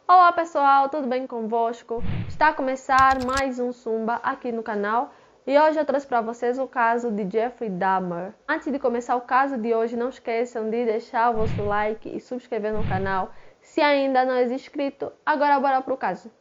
Olá pessoal, tudo bem convosco? Está a começar mais um Zumba aqui no canal e hoje eu trouxe para vocês o caso de Jeffrey Dahmer. Antes de começar o caso de hoje, não esqueçam de deixar o vosso like e subscrever no canal se ainda não é inscrito. Agora bora pro caso.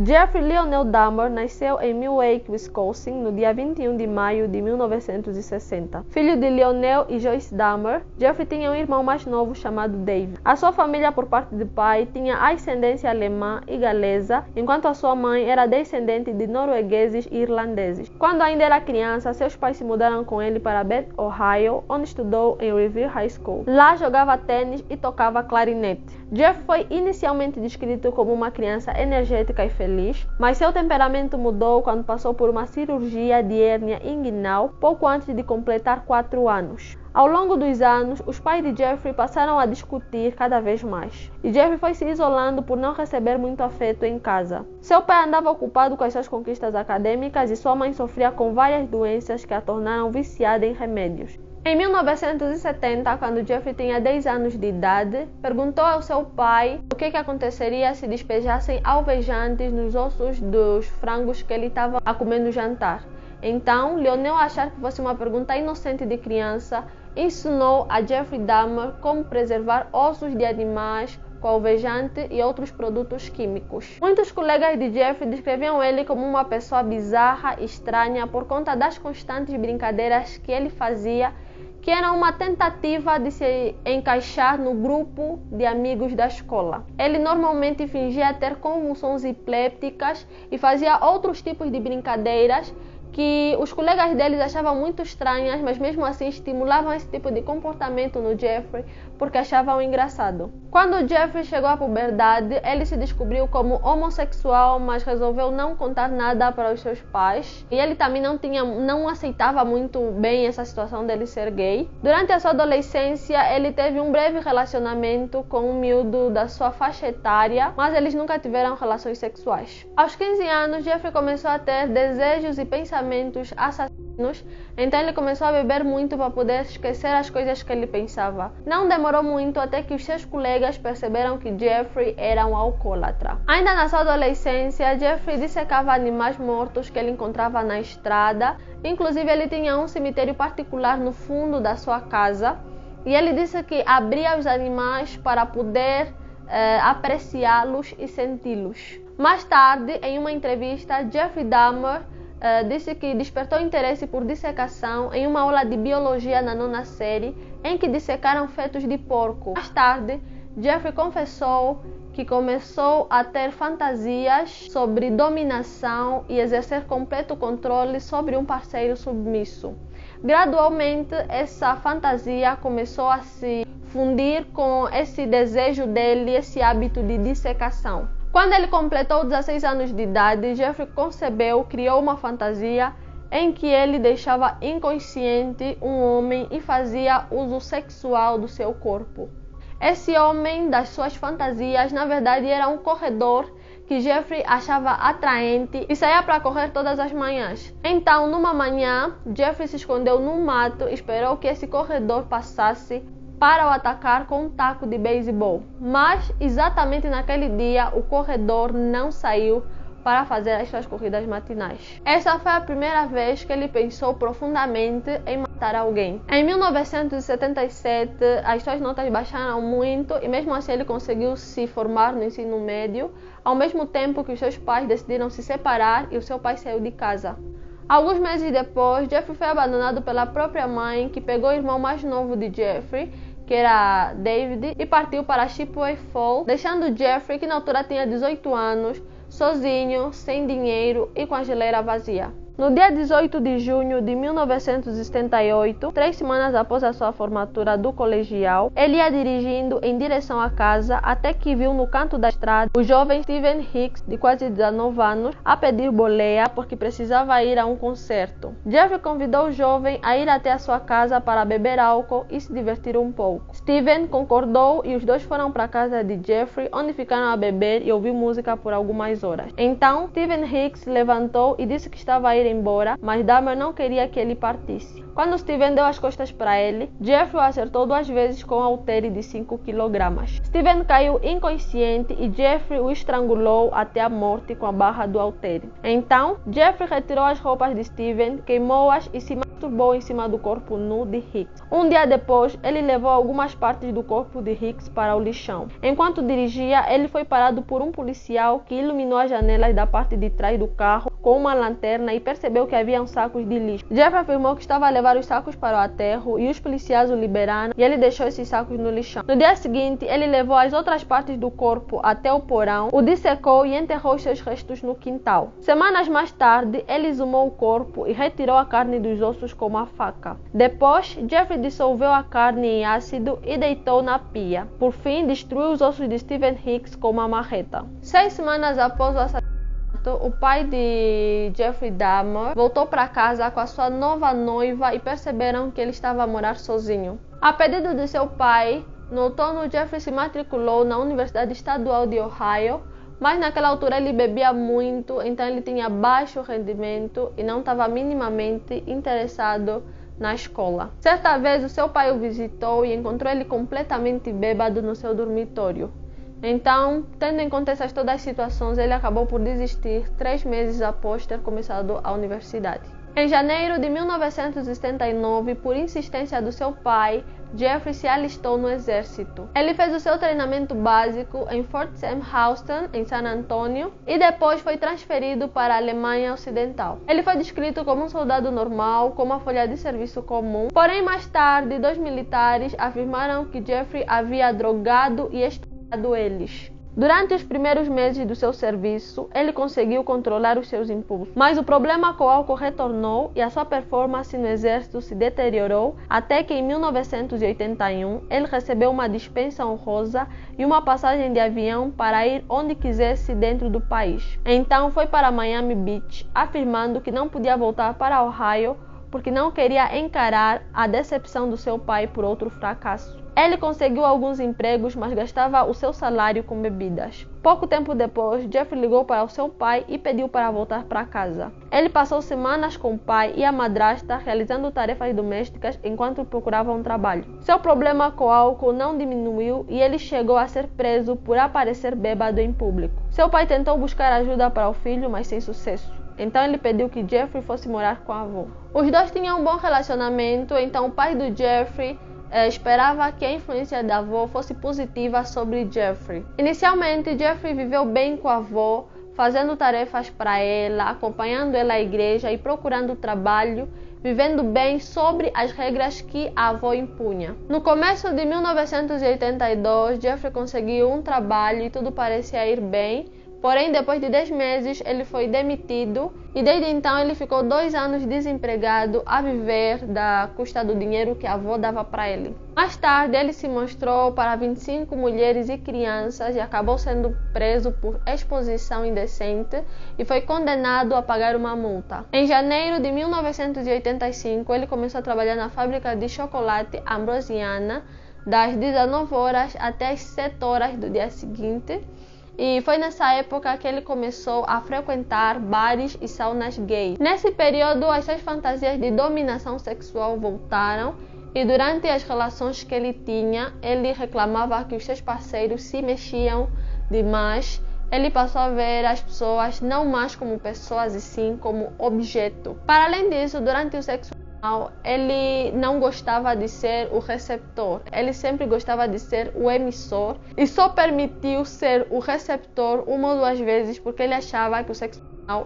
Jeffrey Lionel Dahmer nasceu em Milwaukee, Wisconsin, no dia 21 de maio de 1960. Filho de Lionel e Joyce Dahmer, Jeffrey tinha um irmão mais novo chamado Dave. A sua família, por parte de pai, tinha ascendência alemã e galesa, enquanto a sua mãe era descendente de noruegueses e irlandeses. Quando ainda era criança, seus pais se mudaram com ele para Beth, Ohio, onde estudou em Revere High School. Lá jogava tênis e tocava clarinete. Jeff foi inicialmente descrito como uma criança energética e feliz, mas seu temperamento mudou quando passou por uma cirurgia de hérnia inguinal pouco antes de completar 4 anos. Ao longo dos anos, os pais de Jeffrey passaram a discutir cada vez mais, e Jeffrey foi se isolando por não receber muito afeto em casa. Seu pai andava ocupado com as suas conquistas acadêmicas e sua mãe sofria com várias doenças que a tornaram viciada em remédios. Em 1970, quando Jeffrey tinha 10 anos de idade, perguntou ao seu pai o que aconteceria se despejassem alvejantes nos ossos dos frangos que ele estava a comer no jantar. Então, Lionel, a achar que fosse uma pergunta inocente de criança, ensinou a Jeffrey Dahmer como preservar ossos de animais com alvejante e outros produtos químicos. Muitos colegas de Jeffrey descreviam ele como uma pessoa bizarra e estranha por conta das constantes brincadeiras que ele fazia, que era uma tentativa de se encaixar no grupo de amigos da escola. Ele normalmente fingia ter convulsões epilépticas e fazia outros tipos de brincadeiras que os colegas deles achavam muito estranhas, mas mesmo assim estimulavam esse tipo de comportamento no Jeffrey porque achavam engraçado. Quando Jeffrey chegou à puberdade, ele se descobriu como homossexual, mas resolveu não contar nada para os seus pais. E ele também não aceitava muito bem essa situação dele ser gay. Durante a sua adolescência, ele teve um breve relacionamento com um miúdo da sua faixa etária, mas eles nunca tiveram relações sexuais. Aos 15 anos, Jeffrey começou a ter desejos e pensamentos assassinos, então ele começou a beber muito para poder esquecer as coisas que ele pensava. Não demorou muito até que os seus colegas perceberam que Jeffrey era um alcoólatra. Ainda na sua adolescência, Jeffrey dissecava animais mortos que ele encontrava na estrada. Inclusive, ele tinha um cemitério particular no fundo da sua casa e ele disse que abria os animais para poder apreciá-los e senti-los. Mais tarde, em uma entrevista, Jeffrey Dahmer disse que despertou interesse por dissecação em uma aula de biologia na 9ª série, em que dissecaram fetos de porco. Mais tarde, Jeffrey confessou que começou a ter fantasias sobre dominação e exercer completo controle sobre um parceiro submisso. Gradualmente, essa fantasia começou a se fundir com esse desejo dele, esse hábito de dissecação. Quando ele completou 16 anos de idade, Jeffrey criou uma fantasia em que ele deixava inconsciente um homem e fazia uso sexual do seu corpo. Esse homem das suas fantasias, na verdade, era um corredor que Jeffrey achava atraente e saía para correr todas as manhãs. Então, numa manhã, Jeffrey se escondeu no mato e esperou que esse corredor passasse para o atacar com um taco de beisebol. Mas, exatamente naquele dia, o corredor não saiu para fazer as suas corridas matinais. Essa foi a primeira vez que ele pensou profundamente em matar alguém. Em 1977, as suas notas baixaram muito e mesmo assim ele conseguiu se formar no ensino médio, ao mesmo tempo que os seus pais decidiram se separar e o seu pai saiu de casa. Alguns meses depois, Jeffrey foi abandonado pela própria mãe, que pegou o irmão mais novo de Jeffrey, que era David, e partiu para Chippewa Falls, deixando Jeffrey, que na altura tinha 18 anos, sozinho, sem dinheiro e com a geleira vazia. No dia 18 de junho de 1978, 3 semanas após a sua formatura do colegial, ele ia dirigindo em direção à casa até que viu no canto da estrada o jovem Steven Hicks, de quase 19 anos, a pedir boleia porque precisava ir a um concerto. Jeffrey convidou o jovem a ir até a sua casa para beber álcool e se divertir um pouco. Steven concordou e os dois foram para a casa de Jeffrey, onde ficaram a beber e ouvir música por algumas horas. Então, Steven Hicks se levantou e disse que estava a ir embora, mas Dahmer não queria que ele partisse. Quando Steven deu as costas para ele, Jeffrey o acertou 2 vezes com um haltere de 5 kg. Steven caiu inconsciente e Jeffrey o estrangulou até a morte com a barra do haltere. Então, Jeffrey retirou as roupas de Steven, queimou-as e se masturbou em cima do corpo nu de Hicks. Um dia depois, ele levou algumas partes do corpo de Hicks para o lixão. Enquanto dirigia, ele foi parado por um policial que iluminou as janelas da parte de trás do carro com uma lanterna e percebeu que haviam sacos de lixo. Jeffrey afirmou que estava a levar os sacos para o aterro e os policiais o liberaram e ele deixou esses sacos no lixão. No dia seguinte, ele levou as outras partes do corpo até o porão, o dissecou e enterrou seus restos no quintal. Semanas mais tarde, ele exumou o corpo e retirou a carne dos ossos com uma faca. Depois, Jeffrey dissolveu a carne em ácido e deitou na pia. Por fim, destruiu os ossos de Steven Hicks com uma marreta. 6 semanas após o assassinato, o pai de Jeffrey Dahmer voltou para casa com a sua nova noiva e perceberam que ele estava a morar sozinho. A pedido de seu pai, no outono Jeffrey se matriculou na Universidade Estadual de Ohio, mas naquela altura ele bebia muito, então ele tinha baixo rendimento e não estava minimamente interessado na escola. Certa vez o seu pai o visitou e encontrou ele completamente bêbado no seu dormitório. Então, tendo em conta todas as situações, ele acabou por desistir 3 meses após ter começado a universidade. Em janeiro de 1979, por insistência do seu pai, Jeffrey se alistou no exército. Ele fez o seu treinamento básico em Fort Sam Houston, em San Antonio, e depois foi transferido para a Alemanha Ocidental. Ele foi descrito como um soldado normal, com uma folha de serviço comum, porém mais tarde, 2 militares afirmaram que Jeffrey havia drogado e estuprado eles. Durante os primeiros meses do seu serviço, ele conseguiu controlar os seus impulsos, mas o problema com o álcool retornou e a sua performance no exército se deteriorou até que em 1981 ele recebeu uma dispensa honrosa e uma passagem de avião para ir onde quisesse dentro do país. Então foi para Miami Beach, afirmando que não podia voltar para Ohio porque não queria encarar a decepção do seu pai por outro fracasso. Ele conseguiu alguns empregos, mas gastava o seu salário com bebidas. Pouco tempo depois, Jeffrey ligou para o seu pai e pediu para voltar para casa. Ele passou semanas com o pai e a madrasta realizando tarefas domésticas enquanto procurava um trabalho. Seu problema com o álcool não diminuiu e ele chegou a ser preso por aparecer bêbado em público. Seu pai tentou buscar ajuda para o filho, mas sem sucesso. Então ele pediu que Jeffrey fosse morar com a avó. Os dois tinham um bom relacionamento, então o pai do Jeffrey esperava que a influência da avó fosse positiva sobre Jeffrey. Inicialmente, Jeffrey viveu bem com a avó, fazendo tarefas para ela, acompanhando ela à igreja e procurando trabalho, vivendo bem sobre as regras que a avó impunha. No começo de 1982, Jeffrey conseguiu um trabalho e tudo parecia ir bem. Porém, depois de 10 meses, ele foi demitido e desde então ele ficou 2 anos desempregado a viver da custa do dinheiro que a avó dava para ele. Mais tarde, ele se mostrou para 25 mulheres e crianças e acabou sendo preso por exposição indecente e foi condenado a pagar uma multa. Em janeiro de 1985, ele começou a trabalhar na fábrica de chocolate Ambrosiana das 19 horas até as 7 horas do dia seguinte. E foi nessa época que ele começou a frequentar bares e saunas gays. Nesse período, as suas fantasias de dominação sexual voltaram e durante as relações que ele tinha, ele reclamava que os seus parceiros se mexiam demais. Ele passou a ver as pessoas não mais como pessoas e sim como objeto. Para além disso, durante o sexo ele não gostava de ser o receptor, ele sempre gostava de ser o emissor e só permitiu ser o receptor 1 ou 2 vezes porque ele achava que o sexo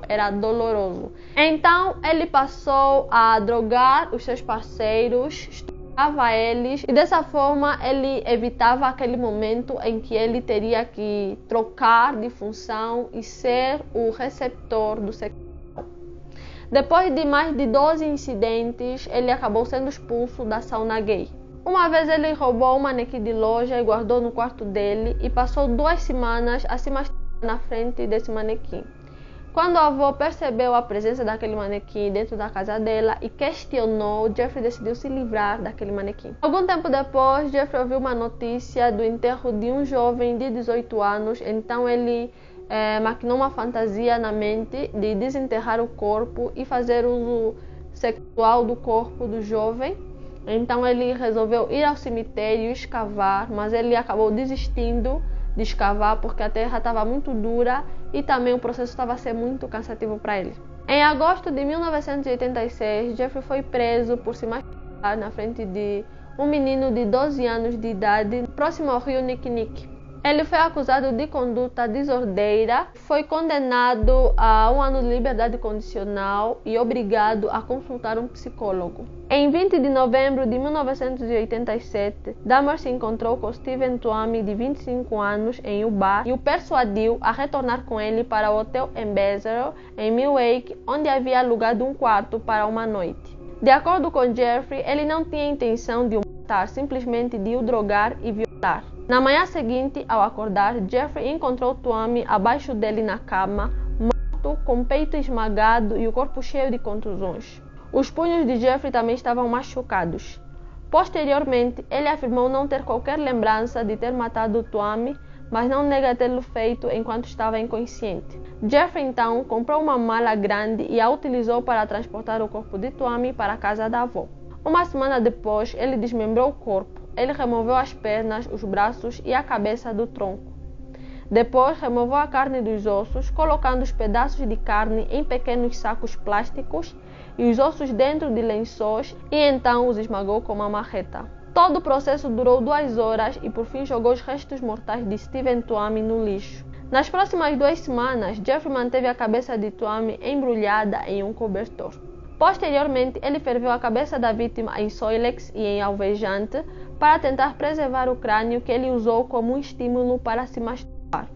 era doloroso. Então ele passou a drogar os seus parceiros, estuprava eles e dessa forma ele evitava aquele momento em que ele teria que trocar de função e ser o receptor do sexo. Depois de mais de 12 incidentes, ele acabou sendo expulso da sauna gay. Uma vez ele roubou um manequim de loja e guardou no quarto dele e passou 2 semanas a se masturbar na frente desse manequim. Quando a avó percebeu a presença daquele manequim dentro da casa dela e questionou, Jeffrey decidiu se livrar daquele manequim. Algum tempo depois, Jeffrey ouviu uma notícia do enterro de um jovem de 18 anos, então ele maquinou uma fantasia na mente de desenterrar o corpo e fazer uso sexual do corpo do jovem. Então ele resolveu ir ao cemitério e escavar, mas ele acabou desistindo de escavar porque a terra estava muito dura e também o processo estava a ser muito cansativo para ele. Em agosto de 1986, Jeffrey foi preso por se masturbar na frente de um menino de 12 anos de idade próximo ao rio Niquinique. Ele foi acusado de conduta desordeira, foi condenado a 1 ano de liberdade condicional e obrigado a consultar um psicólogo. Em 20 de novembro de 1987, Dahmer se encontrou com Steven Tuomi, de 25 anos, em um bar e o persuadiu a retornar com ele para o Hotel Ambassador, em Milwaukee, onde havia alugado um quarto para uma noite. De acordo com Jeffrey, ele não tinha intenção de o matar, simplesmente de o drogar e violar. Na manhã seguinte, ao acordar, Jeffrey encontrou Tuomi abaixo dele na cama, morto, com o peito esmagado e o corpo cheio de contusões. Os punhos de Jeffrey também estavam machucados. Posteriormente, ele afirmou não ter qualquer lembrança de ter matado Tuomi, mas não nega tê-lo feito enquanto estava inconsciente. Jeffrey então comprou uma mala grande e a utilizou para transportar o corpo de Tuomi para a casa da avó. Uma semana depois, ele desmembrou o corpo. Ele removeu as pernas, os braços e a cabeça do tronco. Depois, removeu a carne dos ossos, colocando os pedaços de carne em pequenos sacos plásticos e os ossos dentro de lençóis e então os esmagou com uma marreta. Todo o processo durou 2 horas e por fim jogou os restos mortais de Steven Tuomi no lixo. Nas próximas 2 semanas, Jeffrey manteve a cabeça de Tuomi embrulhada em um cobertor. Posteriormente, ele ferveu a cabeça da vítima em Soilex e em alvejante para tentar preservar o crânio, que ele usou como um estímulo para se masturbar.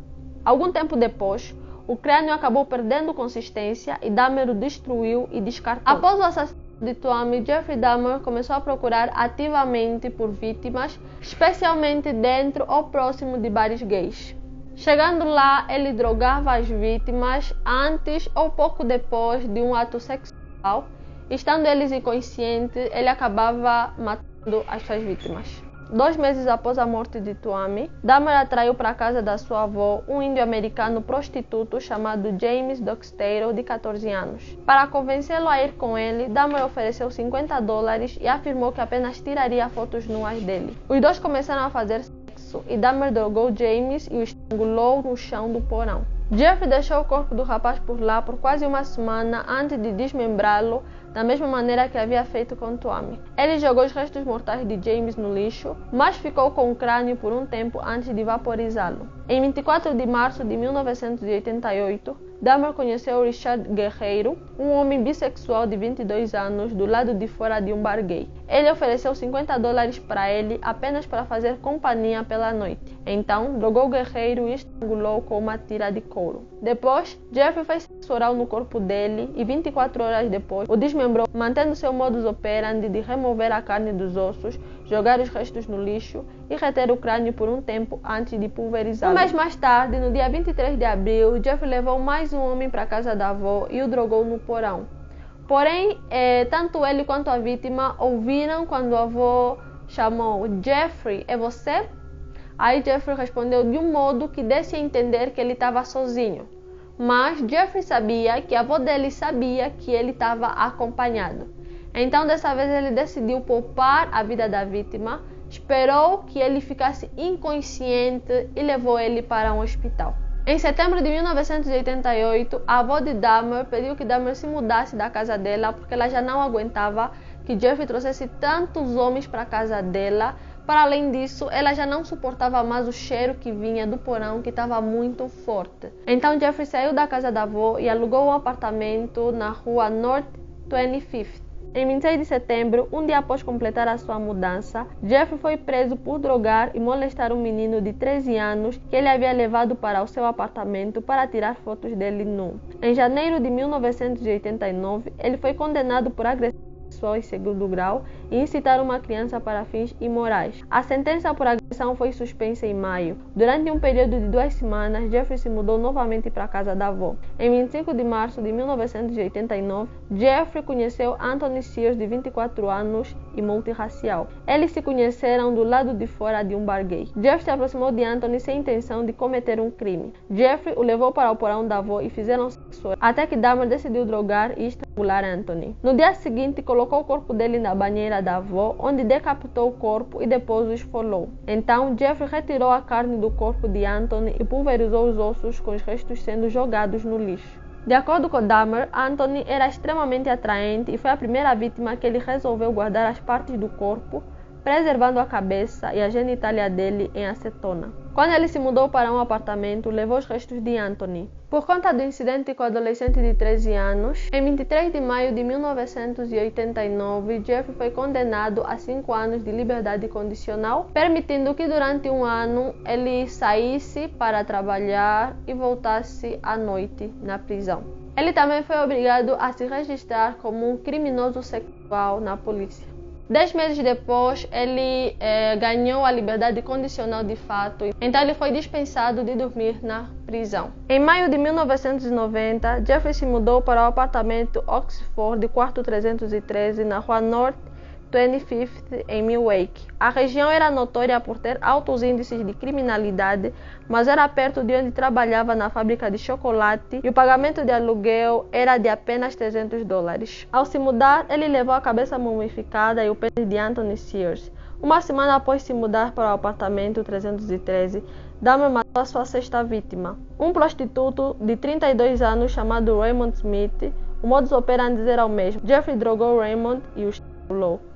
Algum tempo depois, o crânio acabou perdendo consistência e Dahmer o destruiu e descartou. Após o assassinato de Tuomi, Jeffrey Dahmer começou a procurar ativamente por vítimas, especialmente dentro ou próximo de bares gays. Chegando lá, ele drogava as vítimas antes ou pouco depois de um ato sexual. Estando eles inconscientes, ele acabava matando as suas vítimas. 2 meses após a morte de Tuomi, Dahmer atraiu para a casa da sua avó um índio americano prostituto chamado James Doxtero, de 14 anos. Para convencê-lo a ir com ele, Dahmer ofereceu $50 e afirmou que apenas tiraria fotos nuas dele. Os dois começaram a fazer sexo e Dahmer drogou James e o estrangulou no chão do porão. Jeffrey deixou o corpo do rapaz por lá por quase 1 semana antes de desmembrá-lo, da mesma maneira que havia feito com Tuomi. Ele jogou os restos mortais de James no lixo, mas ficou com o crânio por um tempo antes de vaporizá-lo. Em 24 de março de 1988, Dahmer conheceu Richard Guerreiro, um homem bissexual de 22 anos, do lado de fora de um bar gay. Ele ofereceu $50 para ele apenas para fazer companhia pela noite. Então, drogou Guerreiro e estrangulou com uma tira de couro. Depois, Jeffrey fez sexo oral no corpo dele e 24 horas depois o desmembrou, mantendo seu modus operandi de remover a carne dos ossos, jogar os restos no lixo e reter o crânio por um tempo antes de pulverizá-lo. Um mês mais tarde, no dia 23 de abril, Jeffrey levou mais um homem para a casa da avó e o drogou no porão. Porém, tanto ele quanto a vítima ouviram quando a avó chamou: "Jeffrey, é você?" Aí Jeffrey respondeu de um modo que desse a entender que ele estava sozinho. Mas Jeffrey sabia que a avó dele sabia que ele estava acompanhado. Então, dessa vez, ele decidiu poupar a vida da vítima, esperou que ele ficasse inconsciente e levou ele para um hospital. Em setembro de 1988, a avó de Dahmer pediu que Dahmer se mudasse da casa dela porque ela já não aguentava que Jeffrey trouxesse tantos homens para a casa dela. Para além disso, ela já não suportava mais o cheiro que vinha do porão, que estava muito forte. Então Jeffrey saiu da casa da avó e alugou um apartamento na rua North 25th. Em 26 de setembro, um dia após completar a sua mudança, Jeffrey foi preso por drogar e molestar um menino de 13 anos que ele havia levado para o seu apartamento para tirar fotos dele nu. Em janeiro de 1989, ele foi condenado por agressão sexual em segundo grau e incitar uma criança para fins imorais. A sentença por agressão foi suspensa em maio. Durante um período de 2 semanas, Jeffrey se mudou novamente para a casa da avó. Em 25 de março de 1989, Jeffrey conheceu Anthony Sears, de 24 anos e multirracial. Eles se conheceram do lado de fora de um bar gay. Jeffrey se aproximou de Anthony sem intenção de cometer um crime. Jeffrey o levou para o porão da avó e fizeram sexo até que Dahmer decidiu drogar e estrangular Anthony. No dia seguinte, colocou o corpo dele na banheira da avó, onde decapitou o corpo e depois o esfolou. Então, Jeffrey retirou a carne do corpo de Anthony e pulverizou os ossos, com os restos sendo jogados no lixo. De acordo com Dahmer, Anthony era extremamente atraente e foi a primeira vítima que ele resolveu guardar as partes do corpo, preservando a cabeça e a genitália dele em acetona. Quando ele se mudou para um apartamento, levou os restos de Anthony. Por conta do incidente com o adolescente de 13 anos, em 23 de maio de 1989, Jeffrey foi condenado a 5 anos de liberdade condicional, permitindo que durante um ano ele saísse para trabalhar e voltasse à noite na prisão. Ele também foi obrigado a se registrar como um criminoso sexual na polícia. 10 meses depois, ele ganhou a liberdade condicional de fato, então ele foi dispensado de dormir na prisão. Em maio de 1990, Jeffrey se mudou para o apartamento Oxford, de quarto 313, na rua North 25th, em Milwaukee. A região era notória por ter altos índices de criminalidade, mas era perto de onde trabalhava na fábrica de chocolate e o pagamento de aluguel era de apenas $300. Ao se mudar, ele levou a cabeça mumificada e o pênis de Anthony Sears. Uma semana após se mudar para o apartamento 313, Dahmer matou a sua sexta vítima, um prostituto de 32 anos chamado Raymond Smith. O modus operandi era o mesmo. Jeffrey drogou Raymond e o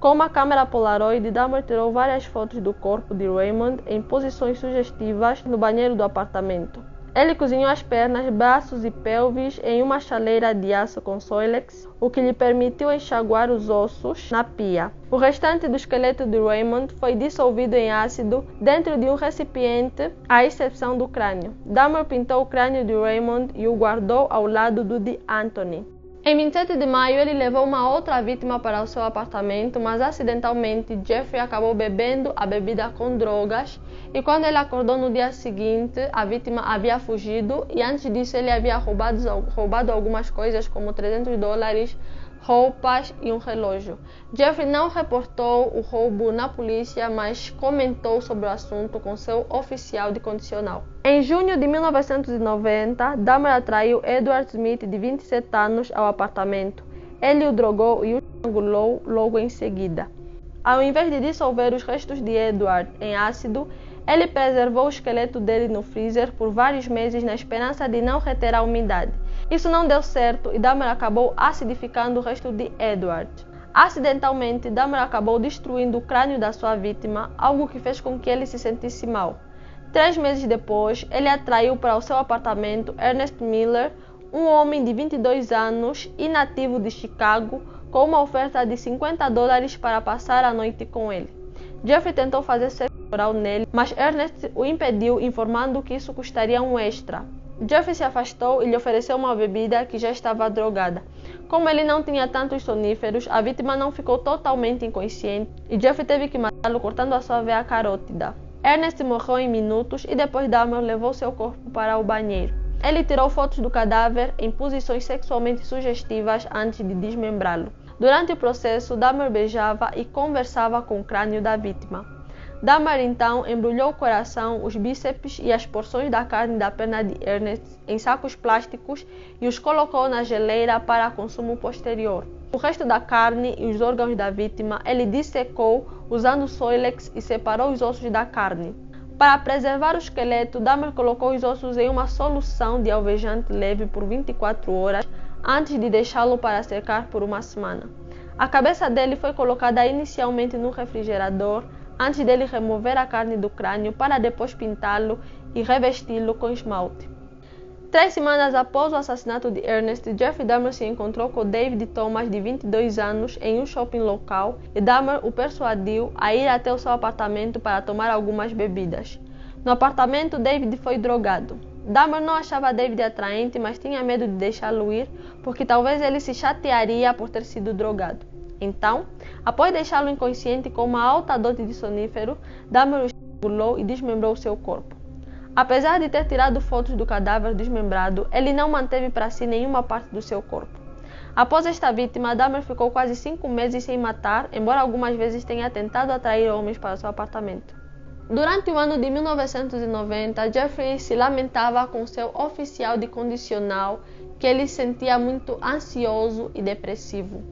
com uma câmera Polaroid, Dahmer tirou várias fotos do corpo de Raymond em posições sugestivas no banheiro do apartamento. Ele cozinhou as pernas, braços e pelvis em uma chaleira de aço com Soilex, o que lhe permitiu enxaguar os ossos na pia. O restante do esqueleto de Raymond foi dissolvido em ácido dentro de um recipiente, à exceção do crânio. Dahmer pintou o crânio de Raymond e o guardou ao lado do de Anthony. Em 27 de maio, ele levou uma outra vítima para o seu apartamento, mas acidentalmente Jeffrey acabou bebendo a bebida com drogas e quando ele acordou no dia seguinte, a vítima havia fugido e antes disso ele havia roubado algumas coisas como $300, roupas e um relógio. Jeffrey não reportou o roubo na polícia, mas comentou sobre o assunto com seu oficial de condicional. Em junho de 1990, Dahmer atraiu Edward Smith, de 27 anos, ao apartamento. Ele o drogou e o estrangulou logo em seguida. Ao invés de dissolver os restos de Edward em ácido, ele preservou o esqueleto dele no freezer por vários meses na esperança de não reter a umidade. Isso não deu certo e Dahmer acabou acidificando o resto de Edward. Acidentalmente, Dahmer acabou destruindo o crânio da sua vítima, algo que fez com que ele se sentisse mal. 3 meses depois, ele atraiu para o seu apartamento Ernest Miller, um homem de 22 anos e nativo de Chicago, com uma oferta de $50 para passar a noite com ele. Jeffrey tentou fazer sexo oral nele, mas Ernest o impediu, informando que isso custaria um extra. Jeffrey se afastou e lhe ofereceu uma bebida que já estava drogada. Como ele não tinha tantos soníferos, a vítima não ficou totalmente inconsciente e Jeffrey teve que matá-lo cortando a sua veia carótida. Ernest morreu em minutos e depois Dahmer levou seu corpo para o banheiro. Ele tirou fotos do cadáver em posições sexualmente sugestivas antes de desmembrá-lo. Durante o processo, Dahmer beijava e conversava com o crânio da vítima. Dahmer então embrulhou o coração, os bíceps e as porções da carne da perna de Ernest em sacos plásticos e os colocou na geleira para consumo posterior. O resto da carne e os órgãos da vítima ele dissecou usando Soilex e separou os ossos da carne. Para preservar o esqueleto, Dahmer colocou os ossos em uma solução de alvejante leve por 24 horas antes de deixá-lo para secar por uma semana. A cabeça dele foi colocada inicialmente no refrigerador antes dele remover a carne do crânio para depois pintá-lo e revesti-lo com esmalte. 3 semanas após o assassinato de Ernest, Jeffrey Dahmer se encontrou com David Thomas, de 22 anos, em um shopping local e Dahmer o persuadiu a ir até o seu apartamento para tomar algumas bebidas. No apartamento, David foi drogado. Dahmer não achava David atraente, mas tinha medo de deixá-lo ir, porque talvez ele se chatearia por ter sido drogado. Então, após deixá-lo inconsciente com uma alta dose de sonífero, Dahmer o estrangulou e desmembrou seu corpo. Apesar de ter tirado fotos do cadáver desmembrado, ele não manteve para si nenhuma parte do seu corpo. Após esta vítima, Dahmer ficou quase 5 meses sem matar, embora algumas vezes tenha tentado atrair homens para seu apartamento. Durante o ano de 1990, Jeffrey se lamentava com seu oficial de condicional que ele se sentia muito ansioso e depressivo.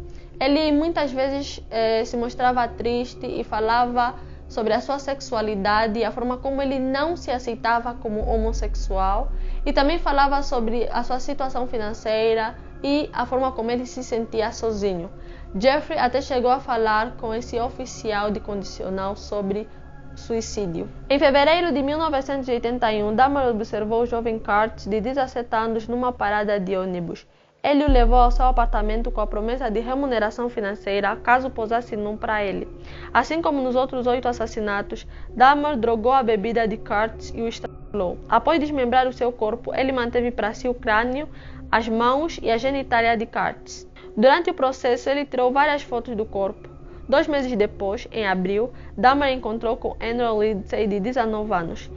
Ele muitas vezes se mostrava triste e falava sobre a sua sexualidade e a forma como ele não se aceitava como homossexual, e também falava sobre a sua situação financeira e a forma como ele se sentia sozinho. Jeffrey até chegou a falar com esse oficial de condicional sobre suicídio. Em fevereiro de 1981, Dahmer observou o jovem Kurtz, de 17 anos, numa parada de ônibus. Ele o levou ao seu apartamento com a promessa de remuneração financeira caso posasse num para ele. Assim como nos outros 8 assassinatos, Dahmer drogou a bebida de Kurtz e o estrangulou. Após desmembrar o seu corpo, ele manteve para si o crânio, as mãos e a genitália de Kurtz. Durante o processo, ele tirou várias fotos do corpo. 2 meses depois, em abril, Dahmer encontrou com Errol Lindsay, de 19 anos.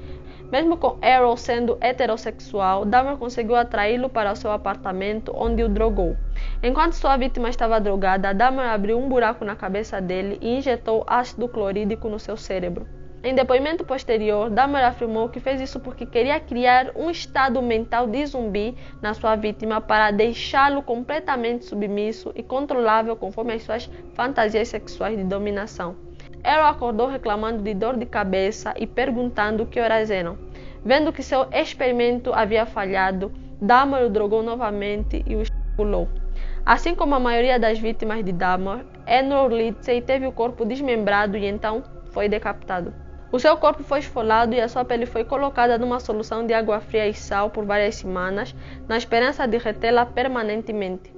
Mesmo com Errol sendo heterossexual, Dahmer conseguiu atraí-lo para o seu apartamento, onde o drogou. Enquanto sua vítima estava drogada, Dahmer abriu um buraco na cabeça dele e injetou ácido clorídrico no seu cérebro. Em depoimento posterior, Dahmer afirmou que fez isso porque queria criar um estado mental de zumbi na sua vítima para deixá-lo completamente submisso e controlável conforme as suas fantasias sexuais de dominação. Errol acordou reclamando de dor de cabeça e perguntando que horas eram. Vendo que seu experimento havia falhado, Dahmer o drogou novamente e o estrangulou. Assim como a maioria das vítimas de Dahmer, Errol Lindsay teve o corpo desmembrado e então foi decapitado. O seu corpo foi esfolado e a sua pele foi colocada numa solução de água fria e sal por várias semanas, na esperança de retê-la permanentemente.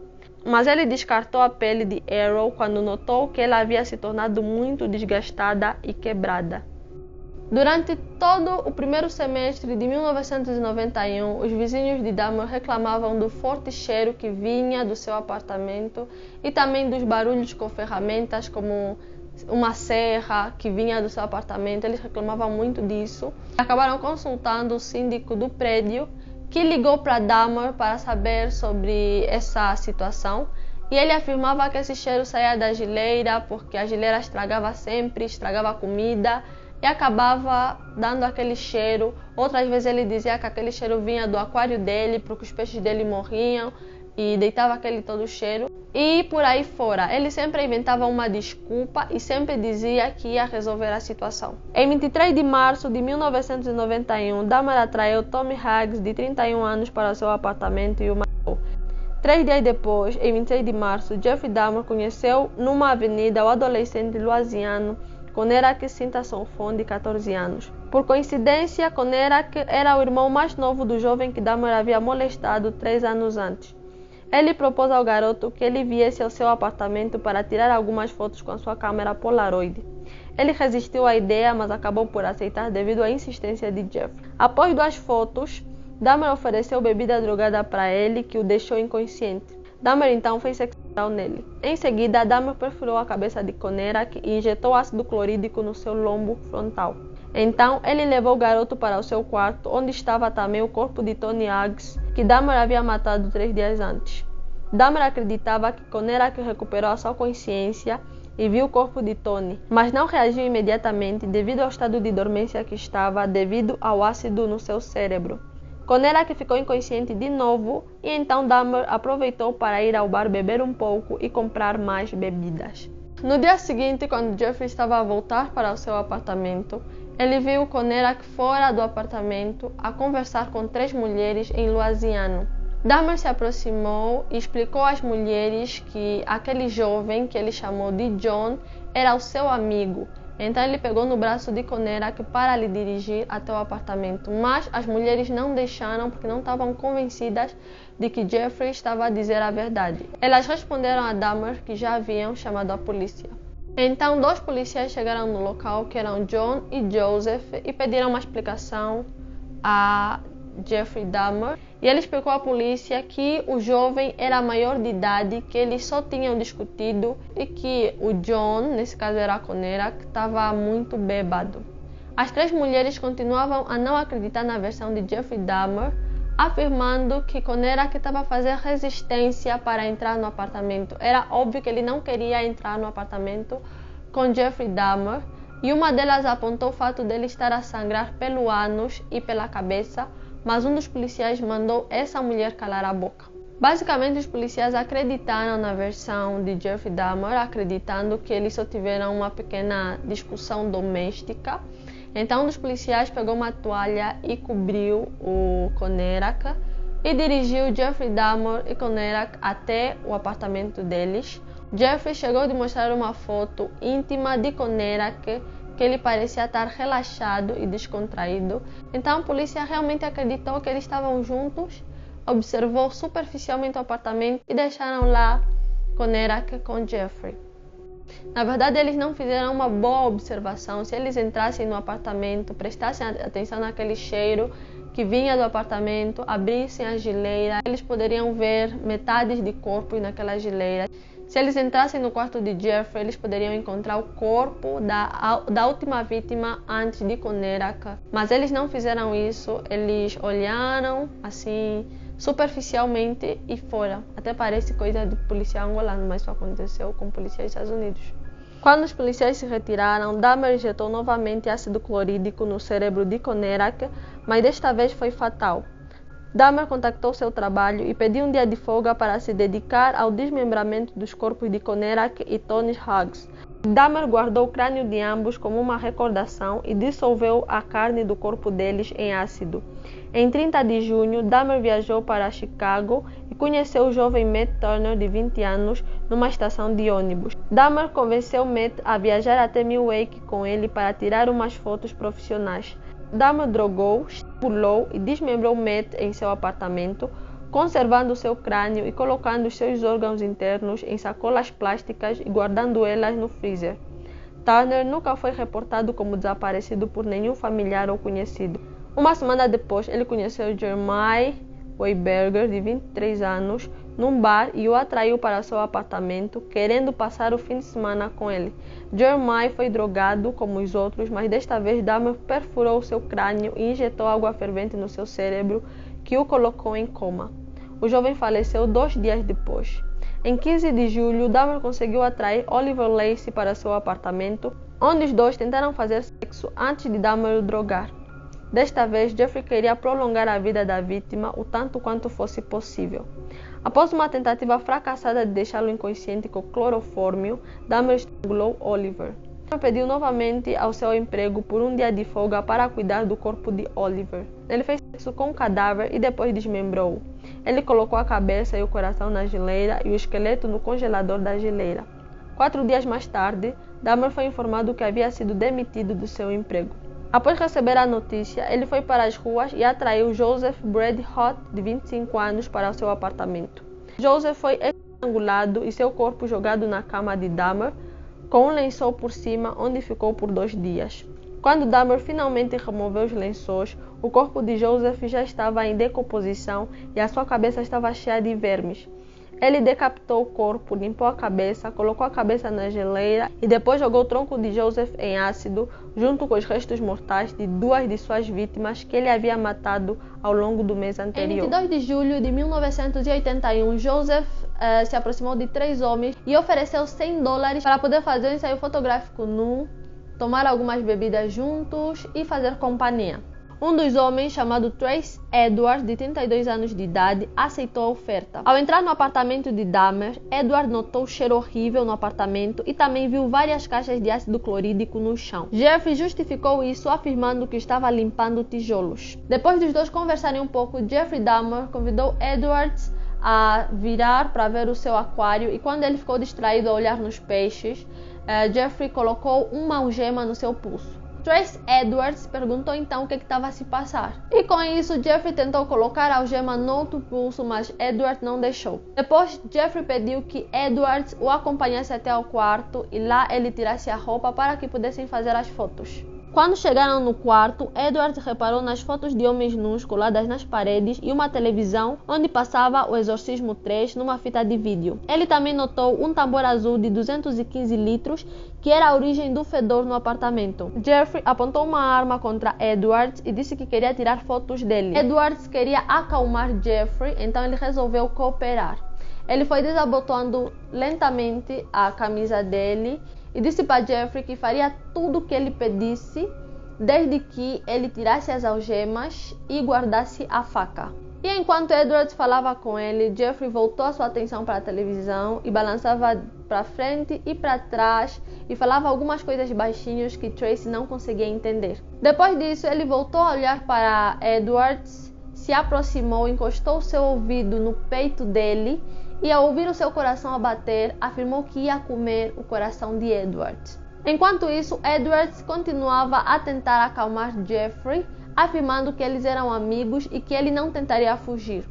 Mas ele descartou a pele de Errol quando notou que ela havia se tornado muito desgastada e quebrada. Durante todo o primeiro semestre de 1991, os vizinhos de Dahmer reclamavam do forte cheiro que vinha do seu apartamento e também dos barulhos com ferramentas como uma serra que vinha do seu apartamento. Eles reclamavam muito disso. Acabaram consultando o síndico do prédio, que ligou para Dahmer para saber sobre essa situação. E ele afirmava que esse cheiro saía da geleira, porque a geleira estragava sempre, estragava a comida e acabava dando aquele cheiro. Outras vezes ele dizia que aquele cheiro vinha do aquário dele, porque os peixes dele morriam e deitava aquele todo cheiro. E por aí fora, ele sempre inventava uma desculpa e sempre dizia que ia resolver a situação. Em 23 de março de 1991, Dahmer atraiu Tommy Hughes, de 31 anos, para o seu apartamento e o matou. 3 dias depois, em 26 de março, Jeffrey Dahmer conheceu numa avenida o adolescente luasiano Conerak Sinta-Sonfon, de 14 anos. Por coincidência, Conerak era o irmão mais novo do jovem que Dahmer havia molestado 3 anos antes. Ele propôs ao garoto que ele viesse ao seu apartamento para tirar algumas fotos com a sua câmera Polaroid. Ele resistiu à ideia, mas acabou por aceitar devido à insistência de Jeffrey. Após 2 fotos, Dahmer ofereceu bebida drogada para ele, que o deixou inconsciente. Dahmer então fez sexo oral nele. Em seguida, Dahmer perfurou a cabeça de Conerak e injetou ácido clorídrico no seu lombo frontal. Então, ele levou o garoto para o seu quarto, onde estava também o corpo de Tony Hughes, que Dahmer havia matado 3 dias antes. Dahmer acreditava que Conerak recuperou a sua consciência e viu o corpo de Tony, mas não reagiu imediatamente devido ao estado de dormência que estava devido ao ácido no seu cérebro. Conerak ficou inconsciente de novo e então Dahmer aproveitou para ir ao bar beber um pouco e comprar mais bebidas. No dia seguinte, quando Jeffrey estava a voltar para o seu apartamento, ele viu Conerak fora do apartamento a conversar com 3 mulheres em luasiano. Dahmer se aproximou e explicou às mulheres que aquele jovem, que ele chamou de John, era o seu amigo Então ele pegou no braço de Conerak para lhe dirigir até o apartamento, mas as mulheres não deixaram porque não estavam convencidas de que Jeffrey estava a dizer a verdade. Elas responderam a Dahmer que já haviam chamado a polícia. Então 2 policiais chegaram no local, que eram John e Joseph, e pediram uma explicação a Jeffrey Dahmer, e ele explicou à polícia que o jovem era maior de idade, que eles só tinham discutido e que o John, nesse caso era a Conerak, estava muito bêbado. As 3 mulheres continuavam a não acreditar na versão de Jeffrey Dahmer, afirmando que Conerak estava a fazer resistência para entrar no apartamento. Era óbvio que ele não queria entrar no apartamento com Jeffrey Dahmer, e uma delas apontou o fato dele estar a sangrar pelo ânus e pela cabeça, mas um dos policiais mandou essa mulher calar a boca. Basicamente, os policiais acreditaram na versão de Jeffrey Dahmer, acreditando que eles só tiveram uma pequena discussão doméstica. Então, um dos policiais pegou uma toalha e cobriu o Conerak e dirigiu Jeffrey Dahmer e Conerak até o apartamento deles. Jeffrey chegou a mostrar uma foto íntima de Conerak, que ele parecia estar relaxado e descontraído. Então a polícia realmente acreditou que eles estavam juntos, observou superficialmente o apartamento e deixaram lá Conerak com Jeffrey. Na verdade, eles não fizeram uma boa observação. Se eles entrassem no apartamento, prestassem atenção naquele cheiro que vinha do apartamento, abrissem a geleira, eles poderiam ver metades de corpo naquela geleira. Se eles entrassem no quarto de Jeffrey, eles poderiam encontrar o corpo da última vítima antes de Conerak. Mas eles não fizeram isso, eles olharam assim superficialmente e foram. Até parece coisa de policial angolano, mas isso aconteceu com policiais dos Estados Unidos. Quando os policiais se retiraram, Dahmer injetou novamente ácido clorídrico no cérebro de Conerak, mas desta vez foi fatal. Dahmer contactou seu trabalho e pediu um dia de folga para se dedicar ao desmembramento dos corpos de Conerak e Tony Hughes. Dahmer guardou o crânio de ambos como uma recordação e dissolveu a carne do corpo deles em ácido. Em 30 de junho, Dahmer viajou para Chicago e conheceu o jovem Matt Turner, de 20 anos, numa estação de ônibus. Dahmer convenceu Matt a viajar até Milwaukee com ele para tirar umas fotos profissionais. Dahmer drogou, pulou e desmembrou Matt em seu apartamento, conservando seu crânio e colocando os seus órgãos internos em sacolas plásticas e guardando elas no freezer. Turner nunca foi reportado como desaparecido por nenhum familiar ou conhecido. Uma semana depois, ele conheceu Jeremiah Weinberger, de 23 anos, num bar e o atraiu para seu apartamento, querendo passar o fim de semana com ele. Jeremiah foi drogado como os outros, mas desta vez Dahmer perfurou seu crânio e injetou água fervente no seu cérebro, que o colocou em coma. O jovem faleceu 2 dias depois. Em 15 de julho, Dahmer conseguiu atrair Oliver Lacey para seu apartamento, onde os dois tentaram fazer sexo antes de Dahmer o drogar. Desta vez, Jeffrey queria prolongar a vida da vítima o tanto quanto fosse possível. Após uma tentativa fracassada de deixá-lo inconsciente com clorofórmio, Dahmer estrangulou Oliver. Dahmer pediu novamente ao seu emprego por um dia de folga para cuidar do corpo de Oliver. Ele fez sexo com o cadáver e depois desmembrou-o. Ele colocou a cabeça e o coração na geleira e o esqueleto no congelador da geleira. 4 dias mais tarde, Dahmer foi informado que havia sido demitido do seu emprego. Após receber a notícia, ele foi para as ruas e atraiu Joseph Bradhott, de 25 anos, para o seu apartamento. Joseph foi estrangulado e seu corpo jogado na cama de Dahmer, com um lençol por cima, onde ficou por 2 dias. Quando Dahmer finalmente removeu os lençóis, o corpo de Joseph já estava em decomposição e a sua cabeça estava cheia de vermes. Ele decapitou o corpo, limpou a cabeça, colocou a cabeça na geleira e depois jogou o tronco de Joseph em ácido, junto com os restos mortais de 2 de suas vítimas que ele havia matado ao longo do mês anterior. Em 22 de julho de 1981, Joseph se aproximou de 3 homens e ofereceu $100 para poder fazer um ensaio fotográfico nu, tomar algumas bebidas juntos e fazer companhia. Um dos homens, chamado Trace Edwards, de 32 anos de idade, aceitou a oferta. Ao entrar no apartamento de Dahmer, Edwards notou o cheiro horrível no apartamento e também viu várias caixas de ácido clorídrico no chão. Jeffrey justificou isso, afirmando que estava limpando tijolos. Depois dos dois conversarem um pouco, Jeffrey Dahmer convidou Edwards a virar para ver o seu aquário e quando ele ficou distraído a olhar nos peixes, Jeffrey colocou uma algema no seu pulso. Trace Edwards perguntou então o que estava a se passar. E com isso, Jeffrey tentou colocar a algema no outro pulso, mas Edwards não deixou. Depois, Jeffrey pediu que Edwards o acompanhasse até ao quarto e lá ele tirasse a roupa para que pudessem fazer as fotos. Quando chegaram no quarto, Edwards reparou nas fotos de homens nus coladas nas paredes e uma televisão onde passava O Exorcismo 3 numa fita de vídeo. Ele também notou um tambor azul de 215 litros que era a origem do fedor no apartamento. Jeffrey apontou uma arma contra Edwards e disse que queria tirar fotos dele. Edwards queria acalmar Jeffrey, então ele resolveu cooperar. Ele foi desabotoando lentamente a camisa dele e disse para Jeffrey que faria tudo o que ele pedisse, desde que ele tirasse as algemas e guardasse a faca. E enquanto Edwards falava com ele, Jeffrey voltou a sua atenção para a televisão e balançava para frente e para trás e falava algumas coisas baixinhos que Tracy não conseguia entender. Depois disso, ele voltou a olhar para Edwards, se aproximou, encostou seu ouvido no peito dele e ao ouvir o seu coração a bater, afirmou que ia comer o coração de Edwards. Enquanto isso, Edwards continuava a tentar acalmar Jeffrey, afirmando que eles eram amigos e que ele não tentaria fugir.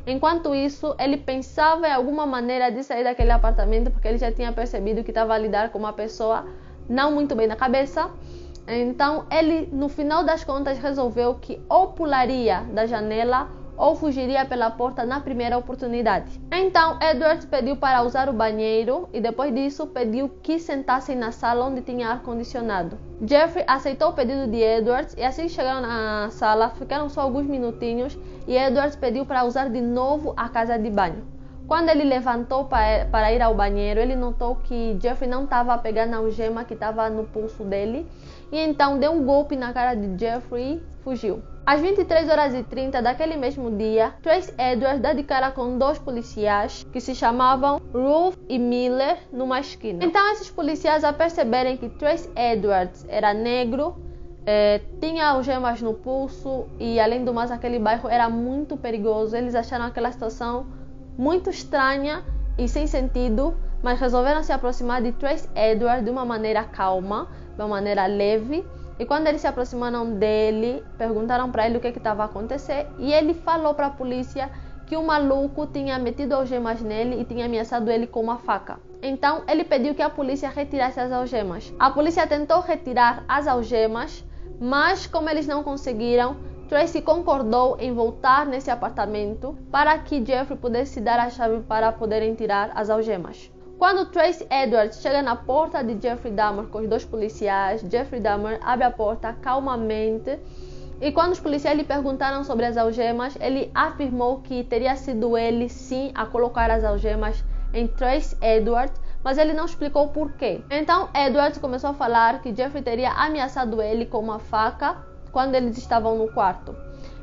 Enquanto isso, ele pensava em alguma maneira de sair daquele apartamento, porque ele já tinha percebido que estava a lidar com uma pessoa não muito bem na cabeça. Então, ele, no final das contas, resolveu que ou pularia da janela ou fugiria pela porta na primeira oportunidade. Então, Edwards pediu para usar o banheiro e depois disso pediu que sentassem na sala onde tinha ar-condicionado. Jeffrey aceitou o pedido de Edwards e assim que chegaram na sala, ficaram só alguns minutinhos e Edwards pediu para usar de novo a casa de banho. Quando ele levantou para ir ao banheiro, ele notou que Jeffrey não estava a pegar na algema que estava no pulso dele e então deu um golpe na cara de Jeffrey e fugiu. Às 23h30 daquele mesmo dia, Trace Edwards dá de cara com dois policiais que se chamavam Rolfe e Miller numa esquina. Então esses policiais, a perceberem que Trace Edwards era negro, tinha algemas no pulso e além do mais aquele bairro era muito perigoso, eles acharam aquela situação muito estranha e sem sentido, mas resolveram se aproximar de Trace Edwards de uma maneira calma, de uma maneira leve. E quando eles se aproximaram dele, perguntaram para ele o que estava a acontecer e ele falou para a polícia que o maluco tinha metido algemas nele e tinha ameaçado ele com uma faca. Então ele pediu que a polícia retirasse as algemas. A polícia tentou retirar as algemas, mas como eles não conseguiram, Tracy concordou em voltar nesse apartamento para que Jeffrey pudesse dar a chave para poderem tirar as algemas. Quando Trace Edwards chega na porta de Jeffrey Dahmer com os dois policiais, Jeffrey Dahmer abre a porta calmamente e quando os policiais lhe perguntaram sobre as algemas, ele afirmou que teria sido ele sim a colocar as algemas em Trace Edwards, mas ele não explicou por quê. Então Edwards começou a falar que Jeffrey teria ameaçado ele com uma faca quando eles estavam no quarto.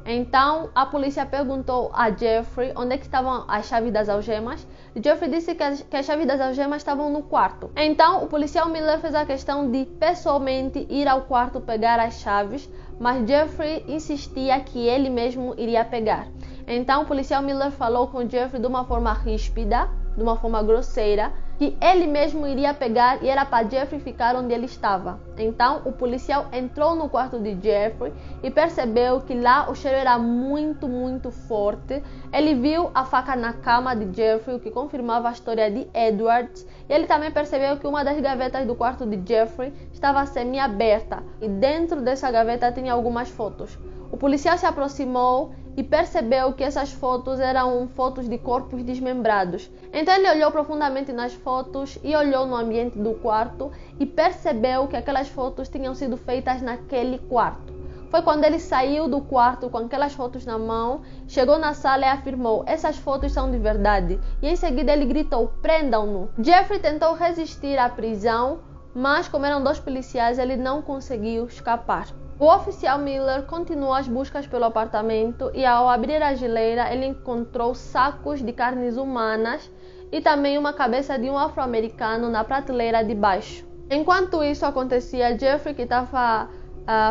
Então a polícia perguntou a Jeffrey onde é que estavam as chaves das algemas. Jeffrey disse que as chaves das algemas estavam no quarto. Então o policial Miller fez a questão de pessoalmente ir ao quarto pegar as chaves, mas Jeffrey insistia que ele mesmo iria pegar. Então o policial Miller falou com Jeffrey de uma forma ríspida, de uma forma grosseira, que ele mesmo iria pegar e era para Jeffrey ficar onde ele estava. Então o policial entrou no quarto de Jeffrey e percebeu que lá o cheiro era muito forte. Ele viu a faca na cama de Jeffrey, o que confirmava a história de Edwards. E ele também percebeu que uma das gavetas do quarto de Jeffrey estava semi-aberta e dentro dessa gaveta tinha algumas fotos. O policial se aproximou e percebeu que essas fotos eram fotos de corpos desmembrados. Então ele olhou profundamente nas fotos e olhou no ambiente do quarto e percebeu que aquelas fotos tinham sido feitas naquele quarto. Foi quando ele saiu do quarto com aquelas fotos na mão, chegou na sala e afirmou: essas fotos são de verdade. E em seguida ele gritou: prendam-no. Jeffrey tentou resistir à prisão, mas como eram dois policiais, ele não conseguiu escapar. O oficial Miller continuou as buscas pelo apartamento e ao abrir a geleira ele encontrou sacos de carnes humanas e também uma cabeça de um afro-americano na prateleira de baixo. Enquanto isso acontecia, Jeffrey, que estava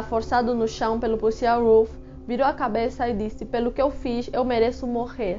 forçado no chão pelo policial Rolfe, virou a cabeça e disse: pelo que eu fiz, eu mereço morrer.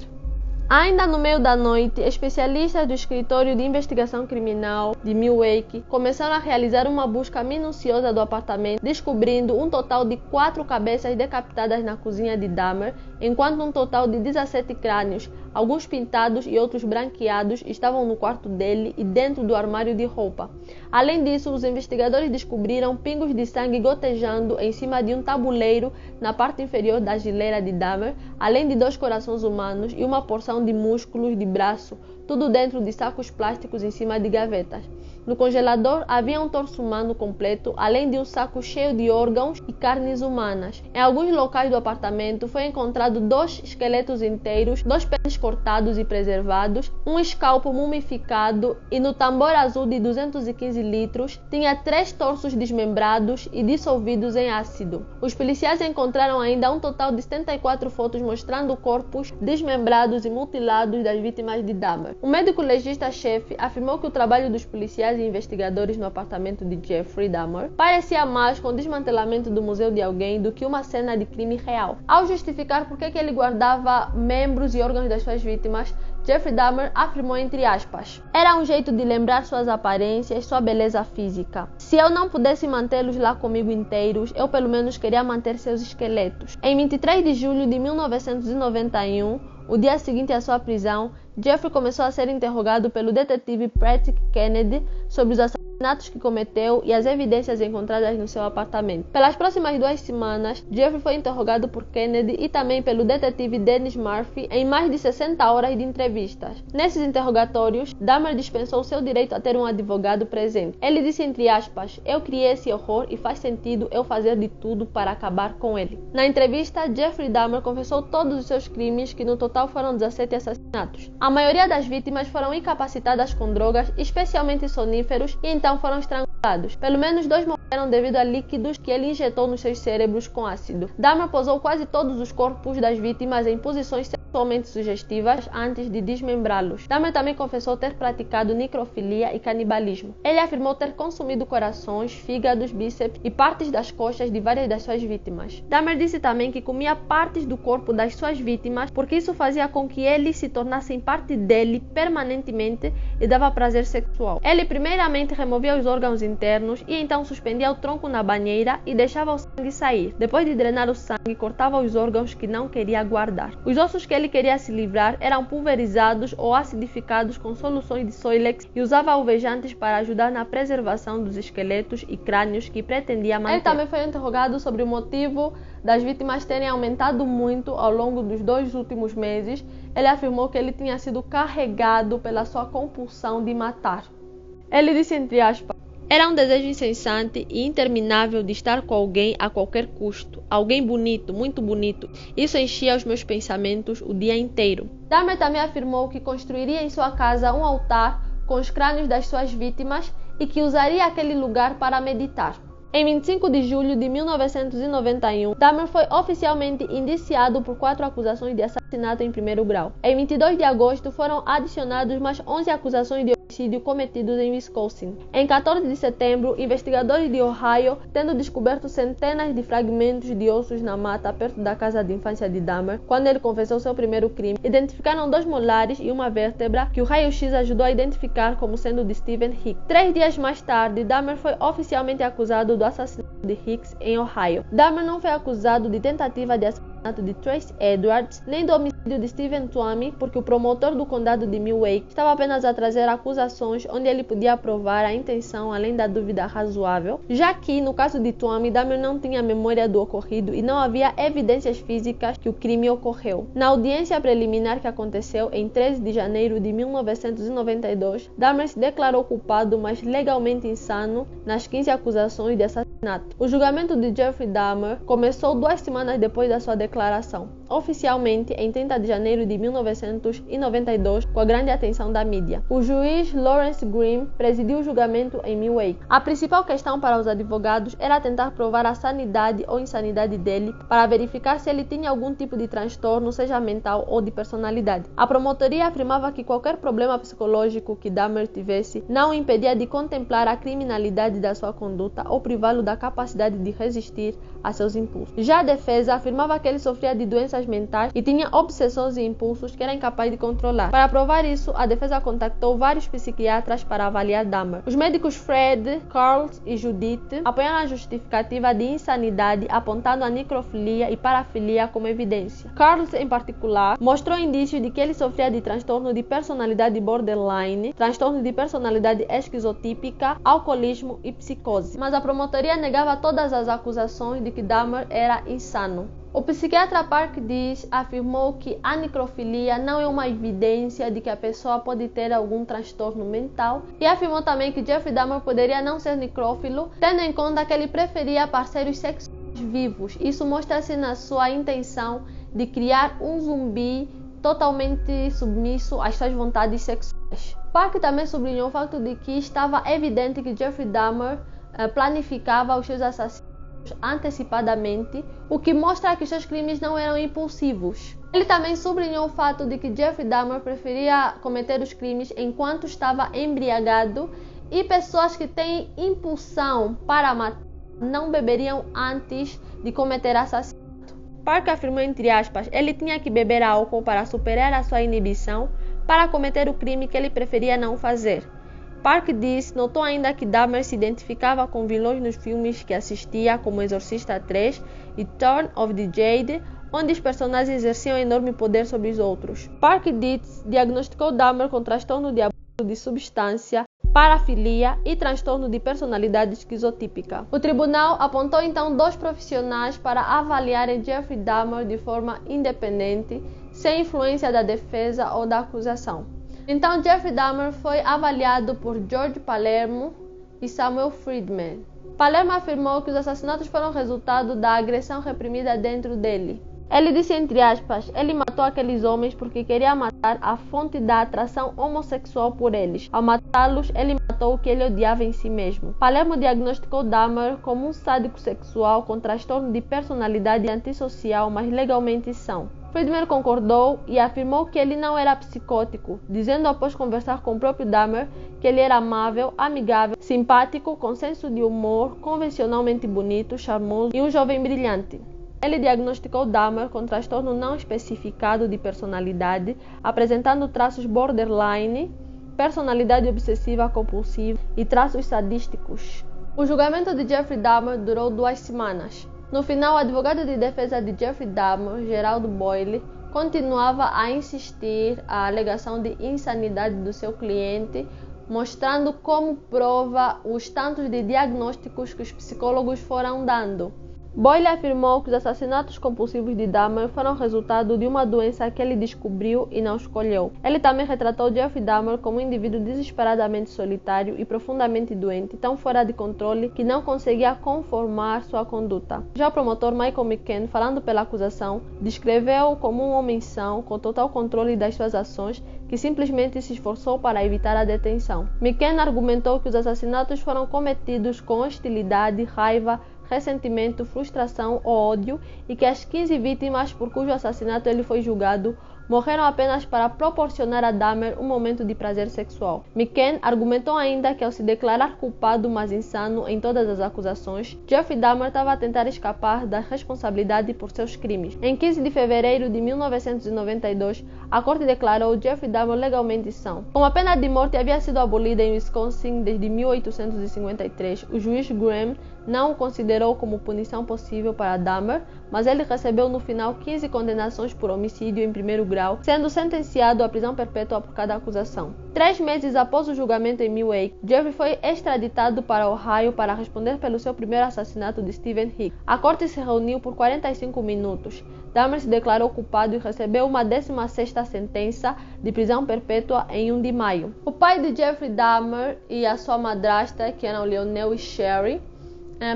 Ainda no meio da noite, especialistas do Escritório de Investigação Criminal de Milwaukee começaram a realizar uma busca minuciosa do apartamento, descobrindo um total de 4 cabeças decapitadas na cozinha de Dahmer, enquanto um total de 17 crânios, alguns pintados e outros branqueados, estavam no quarto dele e dentro do armário de roupa. Além disso, os investigadores descobriram pingos de sangue gotejando em cima de um tabuleiro na parte inferior da geleira de Dahmer, além de 2 corações humanos e uma porção de músculos de braço, tudo dentro de sacos plásticos em cima de gavetas. No congelador havia um torso humano completo, além de um saco cheio de órgãos e carnes humanas. Em alguns locais do apartamento foi encontrado 2 esqueletos inteiros, 2 pés cortados e preservados, um escalpo mumificado e no tambor azul de 215 litros tinha 3 torsos desmembrados e dissolvidos em ácido. Os policiais encontraram ainda um total de 74 fotos mostrando corpos desmembrados e mutilados das vítimas de Dahmer. O médico legista-chefe afirmou que o trabalho dos policiais e investigadores no apartamento de Jeffrey Dahmer parecia mais com o desmantelamento do museu de alguém do que uma cena de crime real. Ao justificar por que ele guardava membros e órgãos das suas vítimas, Jeffrey Dahmer afirmou entre aspas: "Era um jeito de lembrar suas aparências, sua beleza física. Se eu não pudesse mantê-los lá comigo inteiros, eu pelo menos queria manter seus esqueletos." Em 23 de julho de 1991, o dia seguinte à sua prisão, Jeffrey começou a ser interrogado pelo detetive Patrick Kennedy sobre os assassinatos que cometeu e as evidências encontradas no seu apartamento. Pelas próximas 2 semanas, Jeffrey foi interrogado por Kennedy e também pelo detetive Dennis Murphy em mais de 60 horas de entrevistas. Nesses interrogatórios, Dahmer dispensou seu direito a ter um advogado presente. Ele disse entre aspas: "Eu criei esse horror e faz sentido eu fazer de tudo para acabar com ele." Na entrevista, Jeffrey Dahmer confessou todos os seus crimes, que no total foram 17 assassinatos. A maioria das vítimas foram incapacitadas com drogas, especialmente soníferos, e então foram estrangulados. Pelo menos 2 morreram devido a líquidos que ele injetou nos seus cérebros com ácido. Dahmer posou quase todos os corpos das vítimas em posições sexualmente sugestivas antes de desmembrá-los. Dahmer também confessou ter praticado necrofilia e canibalismo. Ele afirmou ter consumido corações, fígados, bíceps e partes das coxas de várias das suas vítimas. Dahmer disse também que comia partes do corpo das suas vítimas porque isso fazia com que eles se tornassem parte dele permanentemente e dava prazer sexual. Ele primeiramente removia os órgãos internos e então suspendia o tronco na banheira e deixava o sangue sair. Depois de drenar o sangue, cortava os órgãos que não queria guardar. Os ossos que ele queria se livrar eram pulverizados ou acidificados com soluções de Soilex e usava alvejantes para ajudar na preservação dos esqueletos e crânios que pretendia manter. Ele também foi interrogado sobre o motivo das vítimas terem aumentado muito ao longo dos 2 últimos meses. Ele afirmou que ele tinha sido carregado pela sua compulsão de matar. Ele disse entre aspas: "Era um desejo incessante e interminável de estar com alguém a qualquer custo. Alguém bonito, muito bonito. Isso enchia os meus pensamentos o dia inteiro." Dahmer também afirmou que construiria em sua casa um altar com os crânios das suas vítimas e que usaria aquele lugar para meditar. Em 25 de julho de 1991, Dahmer foi oficialmente indiciado por 4 acusações de assassinato em primeiro grau. Em 22 de agosto, foram adicionados mais 11 acusações de homicídio cometidos em Wisconsin. Em 14 de setembro, investigadores de Ohio, tendo descoberto centenas de fragmentos de ossos na mata perto da casa de infância de Dahmer, quando ele confessou seu primeiro crime, identificaram 2 molares e uma vértebra que o raio-x ajudou a identificar como sendo de Stephen Hicks. 3 dias mais tarde, Dahmer foi oficialmente acusado do assassinato de Hicks em Ohio. Dahmer não foi acusado de tentativa de assassinato de Trace Edwards, nem do homicídio de Stephen Tuomi, porque o promotor do condado de Milwaukee estava apenas a trazer acusações onde ele podia provar a intenção além da dúvida razoável, já que, no caso de Tuomi, Dahmer não tinha memória do ocorrido e não havia evidências físicas que o crime ocorreu. Na audiência preliminar que aconteceu em 13 de janeiro de 1992, Dahmer se declarou culpado, mas legalmente insano, nas 15 acusações de assassinato. O julgamento de Jeffrey Dahmer começou 2 semanas depois da sua declaração, oficialmente em 30 de janeiro de 1992, com a grande atenção da mídia. O juiz Lawrence Green presidiu o julgamento em Milwaukee. A principal questão para os advogados era tentar provar a sanidade ou insanidade dele para verificar se ele tinha algum tipo de transtorno, seja mental ou de personalidade. A promotoria afirmava que qualquer problema psicológico que Dahmer tivesse não o impedia de contemplar a criminalidade da sua conduta ou privá-lo da capacidade de resistir a seus impulsos. Já a defesa afirmava que ele sofria de doenças doenças mentais e tinha obsessões e impulsos que era incapaz de controlar. Para provar isso, a defesa contactou vários psiquiatras para avaliar Dahmer. Os médicos Fred, Carl e Judith apoiaram a justificativa de insanidade, apontando a necrofilia e parafilia como evidência. Carl, em particular, mostrou indícios de que ele sofria de transtorno de personalidade borderline, transtorno de personalidade esquizotípica, alcoolismo e psicose. Mas a promotoria negava todas as acusações de que Dahmer era insano. O psiquiatra Park Dees afirmou que a necrofilia não é uma evidência de que a pessoa pode ter algum transtorno mental e afirmou também que Jeffrey Dahmer poderia não ser necrófilo, tendo em conta que ele preferia parceiros sexuais vivos. Isso mostra-se na sua intenção de criar um zumbi totalmente submisso às suas vontades sexuais. Park também sublinhou o fato de que estava evidente que Jeffrey Dahmer planificava os seus assassinatos antecipadamente, o que mostra que seus crimes não eram impulsivos. Ele também sublinhou o fato de que Jeffrey Dahmer preferia cometer os crimes enquanto estava embriagado e pessoas que têm impulsão para matar não beberiam antes de cometer assassinato. Park afirmou, entre aspas, ele tinha que beber álcool para superar a sua inibição para cometer o crime que ele preferia não fazer. Park notou ainda que Dahmer se identificava com vilões nos filmes que assistia, como Exorcista 3 e Turn of the Jade, onde os personagens exerciam enorme poder sobre os outros. Park diagnosticou Dahmer com transtorno de abuso de substância, parafilia e transtorno de personalidade esquizotípica. O tribunal apontou então 2 profissionais para avaliarem Jeffrey Dahmer de forma independente, sem influência da defesa ou da acusação. Então, Jeffrey Dahmer foi avaliado por George Palermo e Samuel Friedman. Palermo afirmou que os assassinatos foram resultado da agressão reprimida dentro dele. Ele disse, entre aspas, ele matou aqueles homens porque queria matar a fonte da atração homossexual por eles. Ao matá-los, ele matou o que ele odiava em si mesmo. Palermo diagnosticou Dahmer como um sádico sexual com transtorno de personalidade antissocial, mas legalmente são. Friedman concordou e afirmou que ele não era psicótico, dizendo após conversar com o próprio Dahmer que ele era amável, amigável, simpático, com senso de humor, convencionalmente bonito, charmoso e um jovem brilhante. Ele diagnosticou Dahmer com transtorno não especificado de personalidade, apresentando traços borderline, personalidade obsessiva compulsiva e traços sadísticos. O julgamento de Jeffrey Dahmer durou 2 semanas. No final, o advogado de defesa de Jeffrey Dahmer, Gerald Boyle, continuava a insistir a alegação de insanidade do seu cliente, mostrando como prova os tantos de diagnósticos que os psicólogos foram dando. Boyle afirmou que os assassinatos compulsivos de Dahmer foram resultado de uma doença que ele descobriu e não escolheu. Ele também retratou Jeffrey Dahmer como um indivíduo desesperadamente solitário e profundamente doente, tão fora de controle que não conseguia conformar sua conduta. Já o promotor Michael McCann, falando pela acusação, descreveu-o como um homem são, com total controle das suas ações, que simplesmente se esforçou para evitar a detenção. McCann argumentou que os assassinatos foram cometidos com hostilidade, raiva, ressentimento, frustração ou ódio e que as 15 vítimas por cujo assassinato ele foi julgado morreram apenas para proporcionar a Dahmer um momento de prazer sexual. McCann argumentou ainda que ao se declarar culpado, mas insano em todas as acusações, Jeffrey Dahmer estava a tentar escapar da responsabilidade por seus crimes. Em 15 de fevereiro de 1992, a corte declarou Jeffrey Dahmer legalmente são. Como a pena de morte havia sido abolida em Wisconsin desde 1853, o juiz Graham não o considerou como punição possível para Dahmer, mas ele recebeu no final 15 condenações por homicídio em primeiro grau, sendo sentenciado à prisão perpétua por cada acusação. 3 meses após o julgamento em Milwaukee, Jeffrey foi extraditado para Ohio para responder pelo seu primeiro assassinato de Stephen Hicks. A corte se reuniu por 45 minutos. Dahmer se declarou culpado e recebeu uma 16ª sentença de prisão perpétua em 1 de maio. O pai de Jeffrey Dahmer e a sua madrasta, que eram Leonel e Sherry,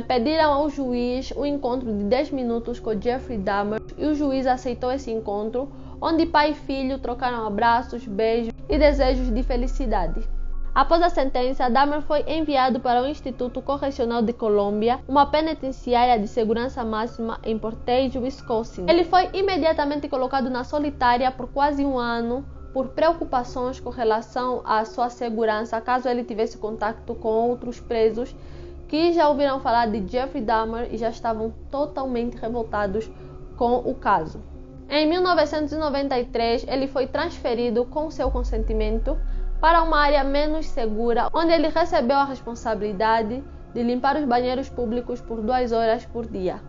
pediram ao juiz um encontro de 10 minutos com Jeffrey Dahmer e o juiz aceitou esse encontro, onde pai e filho trocaram abraços, beijos e desejos de felicidade. Após a sentença, Dahmer foi enviado para o Instituto Correcional de Colômbia, uma penitenciária de segurança máxima em Portage, Wisconsin. Ele foi imediatamente colocado na solitária por quase 1 ano, por preocupações com relação à sua segurança, caso ele tivesse contato com outros presos que já ouviram falar de Jeffrey Dahmer e já estavam totalmente revoltados com o caso. Em 1993, ele foi transferido com seu consentimento para uma área menos segura, onde ele recebeu a responsabilidade de limpar os banheiros públicos por 2 horas por dia.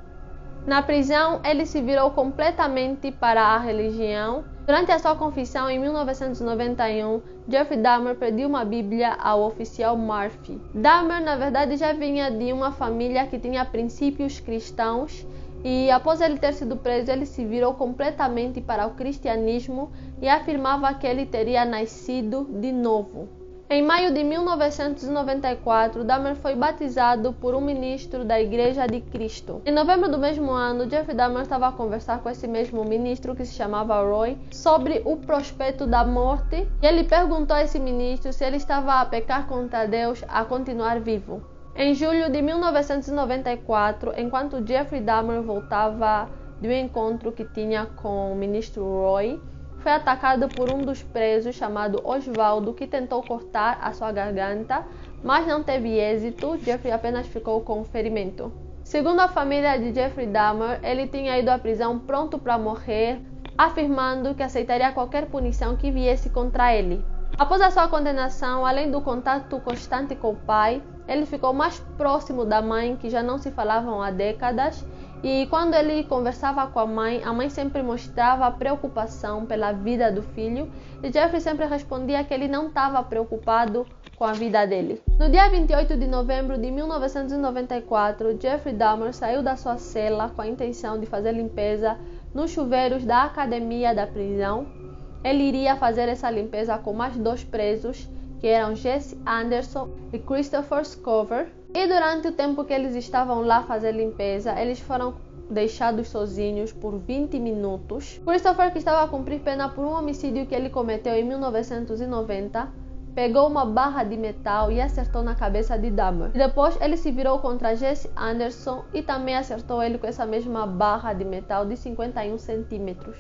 Na prisão, ele se virou completamente para a religião. Durante a sua confissão em 1991, Jeffrey Dahmer pediu uma Bíblia ao oficial Murphy. Dahmer, na verdade, já vinha de uma família que tinha princípios cristãos e, após ele ter sido preso, ele se virou completamente para o cristianismo e afirmava que ele teria nascido de novo. Em maio de 1994, Dahmer foi batizado por um ministro da Igreja de Cristo. Em novembro do mesmo ano, Jeffrey Dahmer estava a conversar com esse mesmo ministro, que se chamava Roy, sobre o prospecto da morte, e ele perguntou a esse ministro se ele estava a pecar contra Deus a continuar vivo. Em julho de 1994, enquanto Jeffrey Dahmer voltava de um encontro que tinha com o ministro Roy, foi atacado por um dos presos chamado Osvaldo, que tentou cortar a sua garganta, mas não teve êxito. Jeffrey apenas ficou com ferimento. Segundo a família de Jeffrey Dahmer, ele tinha ido à prisão pronto para morrer, afirmando que aceitaria qualquer punição que viesse contra ele. Após a sua condenação, além do contato constante com o pai, ele ficou mais próximo da mãe, que já não se falavam há décadas, e quando ele conversava com a mãe sempre mostrava preocupação pela vida do filho, e Jeffrey sempre respondia que ele não estava preocupado com a vida dele. No dia 28 de novembro de 1994, Jeffrey Dahmer saiu da sua cela com a intenção de fazer limpeza nos chuveiros da academia da prisão. Ele iria fazer essa limpeza com mais 2 presos, que eram Jesse Anderson e Christopher Scover. E durante o tempo que eles estavam lá fazendo limpeza, eles foram deixados sozinhos por 20 minutos. Christopher, que estava a cumprir pena por um homicídio que ele cometeu em 1990, pegou uma barra de metal e acertou na cabeça de Dahmer. Depois ele se virou contra Jesse Anderson e também acertou ele com essa mesma barra de metal de 51 centímetros.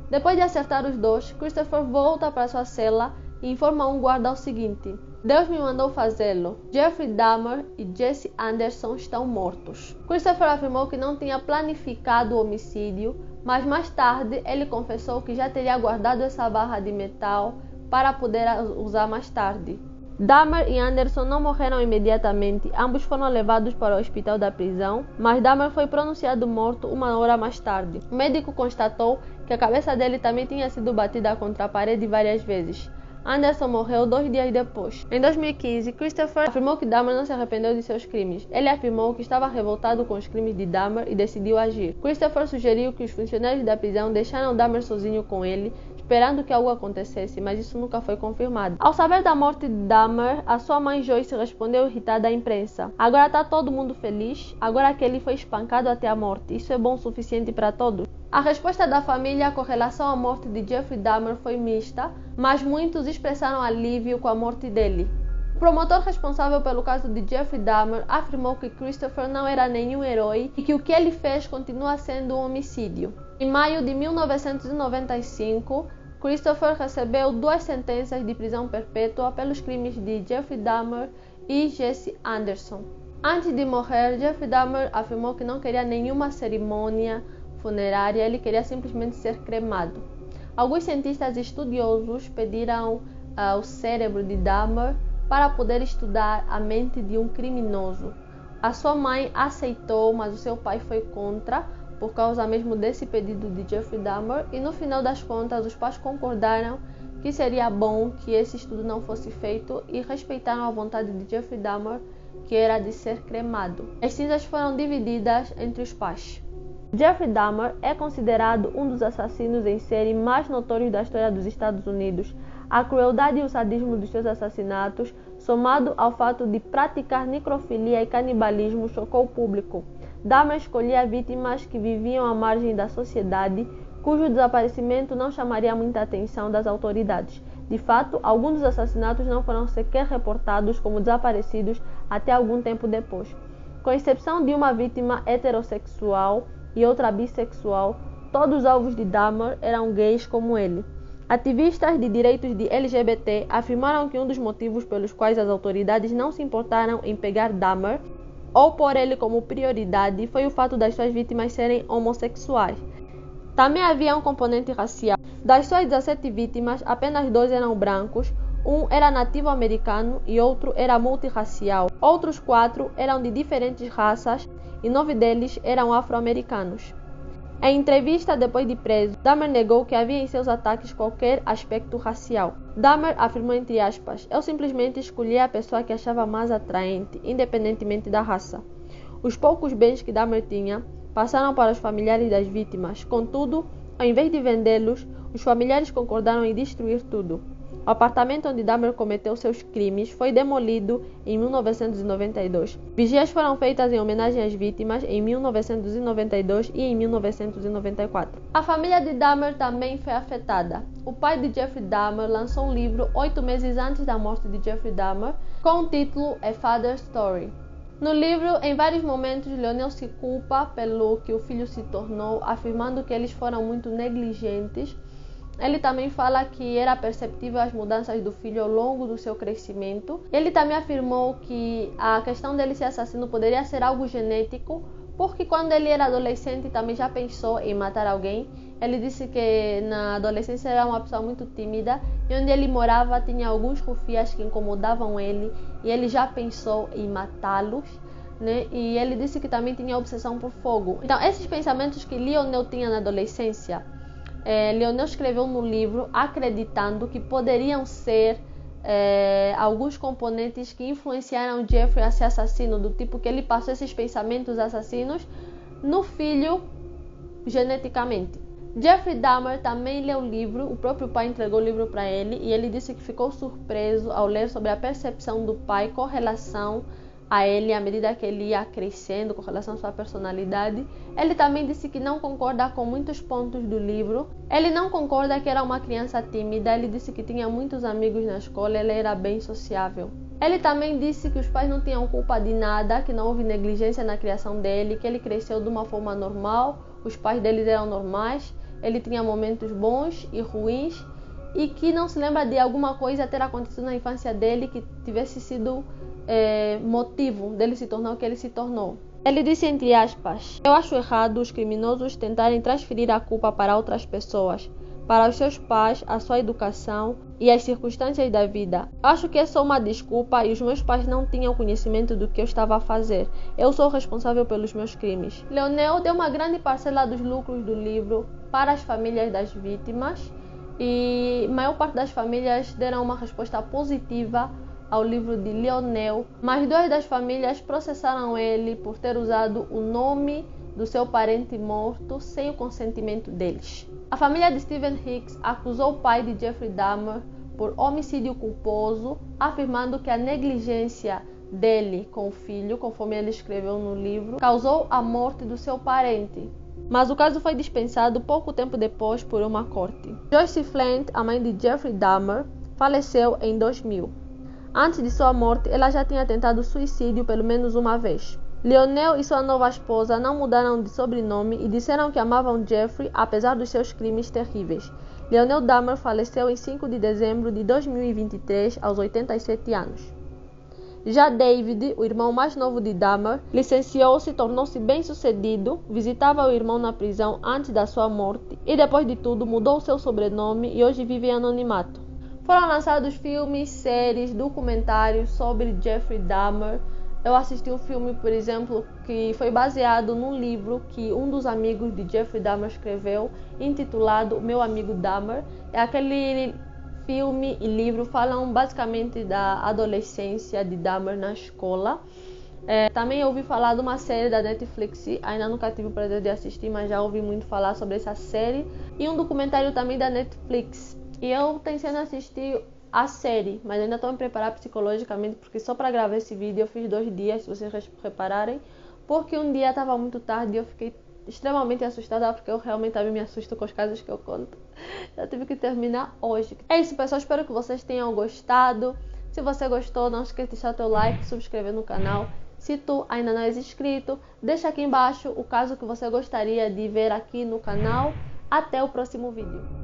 Depois de acertar os dois, Christopher volta para sua cela e informa um guarda o seguinte: Deus me mandou fazê-lo. Jeffrey Dahmer e Jesse Anderson estão mortos. Christopher afirmou que não tinha planificado o homicídio, mas mais tarde ele confessou que já teria guardado essa barra de metal para poder usar mais tarde. Dahmer e Anderson não morreram imediatamente, ambos foram levados para o hospital da prisão, mas Dahmer foi pronunciado morto 1 hora mais tarde. O médico constatou que a cabeça dele também tinha sido batida contra a parede várias vezes. Anderson morreu 2 dias depois. Em 2015, Christopher afirmou que Dahmer não se arrependeu de seus crimes. Ele afirmou que estava revoltado com os crimes de Dahmer e decidiu agir. Christopher sugeriu que os funcionários da prisão deixaram Dahmer sozinho com ele, esperando que algo acontecesse, mas isso nunca foi confirmado. Ao saber da morte de Dahmer, a sua mãe Joyce respondeu irritada à imprensa: Agora está todo mundo feliz, agora que ele foi espancado até a morte. Isso é bom o suficiente para todos? A resposta da família com relação à morte de Jeffrey Dahmer foi mista, mas muitos expressaram alívio com a morte dele. O promotor responsável pelo caso de Jeffrey Dahmer afirmou que Christopher não era nenhum herói e que o que ele fez continua sendo um homicídio. Em maio de 1995, Christopher recebeu 2 sentenças de prisão perpétua pelos crimes de Jeffrey Dahmer e Jesse Anderson. Antes de morrer, Jeffrey Dahmer afirmou que não queria nenhuma cerimônia funerária, ele queria simplesmente ser cremado. Alguns cientistas estudiosos pediram o cérebro de Dahmer para poder estudar a mente de um criminoso. A sua mãe aceitou, mas o seu pai foi contra, por causa mesmo desse pedido de Jeffrey Dahmer, e no final das contas os pais concordaram que seria bom que esse estudo não fosse feito e respeitaram a vontade de Jeffrey Dahmer, que era de ser cremado. As cinzas foram divididas entre os pais. Jeffrey Dahmer é considerado um dos assassinos em série mais notórios da história dos Estados Unidos. A crueldade e o sadismo dos seus assassinatos, somado ao fato de praticar necrofilia e canibalismo, chocou o público. Dahmer escolhia vítimas que viviam à margem da sociedade, cujo desaparecimento não chamaria muita atenção das autoridades. De fato, alguns dos assassinatos não foram sequer reportados como desaparecidos até algum tempo depois. Com exceção de uma vítima heterossexual e outra bissexual, todos os alvos de Dahmer eram gays como ele. Ativistas de direitos de LGBT afirmaram que um dos motivos pelos quais as autoridades não se importaram em pegar Dahmer ou pôr ele como prioridade foi o fato das suas vítimas serem homossexuais. Também havia um componente racial. Das suas 17 vítimas, apenas 2 eram brancos, um era nativo americano e outro era multirracial. Outros 4 eram de diferentes raças e 9 deles eram afro-americanos. Em entrevista depois de preso, Dahmer negou que havia em seus ataques qualquer aspecto racial. Dahmer afirmou entre aspas: "Eu simplesmente escolhi a pessoa que achava mais atraente, independentemente da raça." Os poucos bens que Dahmer tinha passaram para os familiares das vítimas. Contudo, ao invés de vendê-los, os familiares concordaram em destruir tudo. O apartamento onde Dahmer cometeu seus crimes foi demolido em 1992. Vigias foram feitas em homenagem às vítimas em 1992 e em 1994. A família de Dahmer também foi afetada. O pai de Jeffrey Dahmer lançou um livro 8 meses antes da morte de Jeffrey Dahmer, com o título A Father's Story. No livro, em vários momentos, Leonel se culpa pelo que o filho se tornou, afirmando que eles foram muito negligentes. Ele também fala que era perceptível as mudanças do filho ao longo do seu crescimento. Ele também afirmou que a questão dele ser assassino poderia ser algo genético, porque quando ele era adolescente também já pensou em matar alguém. Ele disse que na adolescência era uma pessoa muito tímida e onde ele morava tinha alguns rufias que incomodavam ele e ele já pensou em matá-los, né? E ele disse que também tinha obsessão por fogo. Então, esses pensamentos que Leonel tinha na adolescência, Leonel escreveu no livro acreditando que poderiam ser alguns componentes que influenciaram Jeffrey a ser assassino, do tipo que ele passou esses pensamentos assassinos no filho geneticamente. Jeffrey Dahmer também leu o livro, o próprio pai entregou o livro para ele e ele disse que ficou surpreso ao ler sobre a percepção do pai com relação a ele à medida que ele ia crescendo, com relação à sua personalidade. Ele também disse que não concorda com muitos pontos do livro. Ele não concorda que era uma criança tímida, ele disse que tinha muitos amigos na escola, ele era bem sociável. Ele também disse que os pais não tinham culpa de nada, que não houve negligência na criação dele, que ele cresceu de uma forma normal, os pais deles eram normais, ele tinha momentos bons e ruins e que não se lembra de alguma coisa ter acontecido na infância dele que tivesse sido motivo dele se tornar o que ele se tornou. Ele disse entre aspas: "Eu acho errado os criminosos tentarem transferir a culpa para outras pessoas, para os seus pais, a sua educação e as circunstâncias da vida. Acho que é só uma desculpa e os meus pais não tinham conhecimento do que eu estava a fazer. Eu sou responsável pelos meus crimes." Leonel deu uma grande parcela dos lucros do livro para as famílias das vítimas e a maior parte das famílias deram uma resposta positiva ao livro de Leonel, mas 2 das famílias processaram ele por ter usado o nome do seu parente morto sem o consentimento deles. A família de Stephen Hicks acusou o pai de Jeffrey Dahmer por homicídio culposo, afirmando que a negligência dele com o filho, conforme ele escreveu no livro, causou a morte do seu parente. Mas o caso foi dispensado pouco tempo depois por uma corte. Joyce Flint, a mãe de Jeffrey Dahmer, faleceu em 2000. Antes de sua morte, ela já tinha tentado suicídio pelo menos uma vez. Leonel e sua nova esposa não mudaram de sobrenome e disseram que amavam Jeffrey apesar dos seus crimes terríveis. Leonel Dahmer faleceu em 5 de dezembro de 2023, aos 87 anos. Já David, o irmão mais novo de Dahmer, licenciou-se, tornou-se bem-sucedido, visitava o irmão na prisão antes da sua morte e, depois de tudo, mudou seu sobrenome e hoje vive em anonimato. Foram lançados filmes, séries, documentários sobre Jeffrey Dahmer. Eu assisti um filme, por exemplo, que foi baseado num livro que um dos amigos de Jeffrey Dahmer escreveu, intitulado O Meu Amigo Dahmer. Aquele filme e livro falam basicamente da adolescência de Dahmer na escola. Também ouvi falar de uma série da Netflix, ainda nunca tive o prazer de assistir, mas já ouvi muito falar sobre essa série. E um documentário também da Netflix. E eu pensei em assistir a série, mas ainda estou me preparando psicologicamente, porque só para gravar esse vídeo eu fiz 2 dias, se vocês repararem, porque um dia estava muito tarde e eu fiquei extremamente assustada, porque eu realmente também me assusto com os casos que eu conto. Eu tive que terminar hoje. É isso, pessoal, espero que vocês tenham gostado. Se você gostou, não esqueça de deixar teu like, subscrever no canal. Se tu ainda não és inscrito, deixa aqui embaixo o caso que você gostaria de ver aqui no canal. Até o próximo vídeo.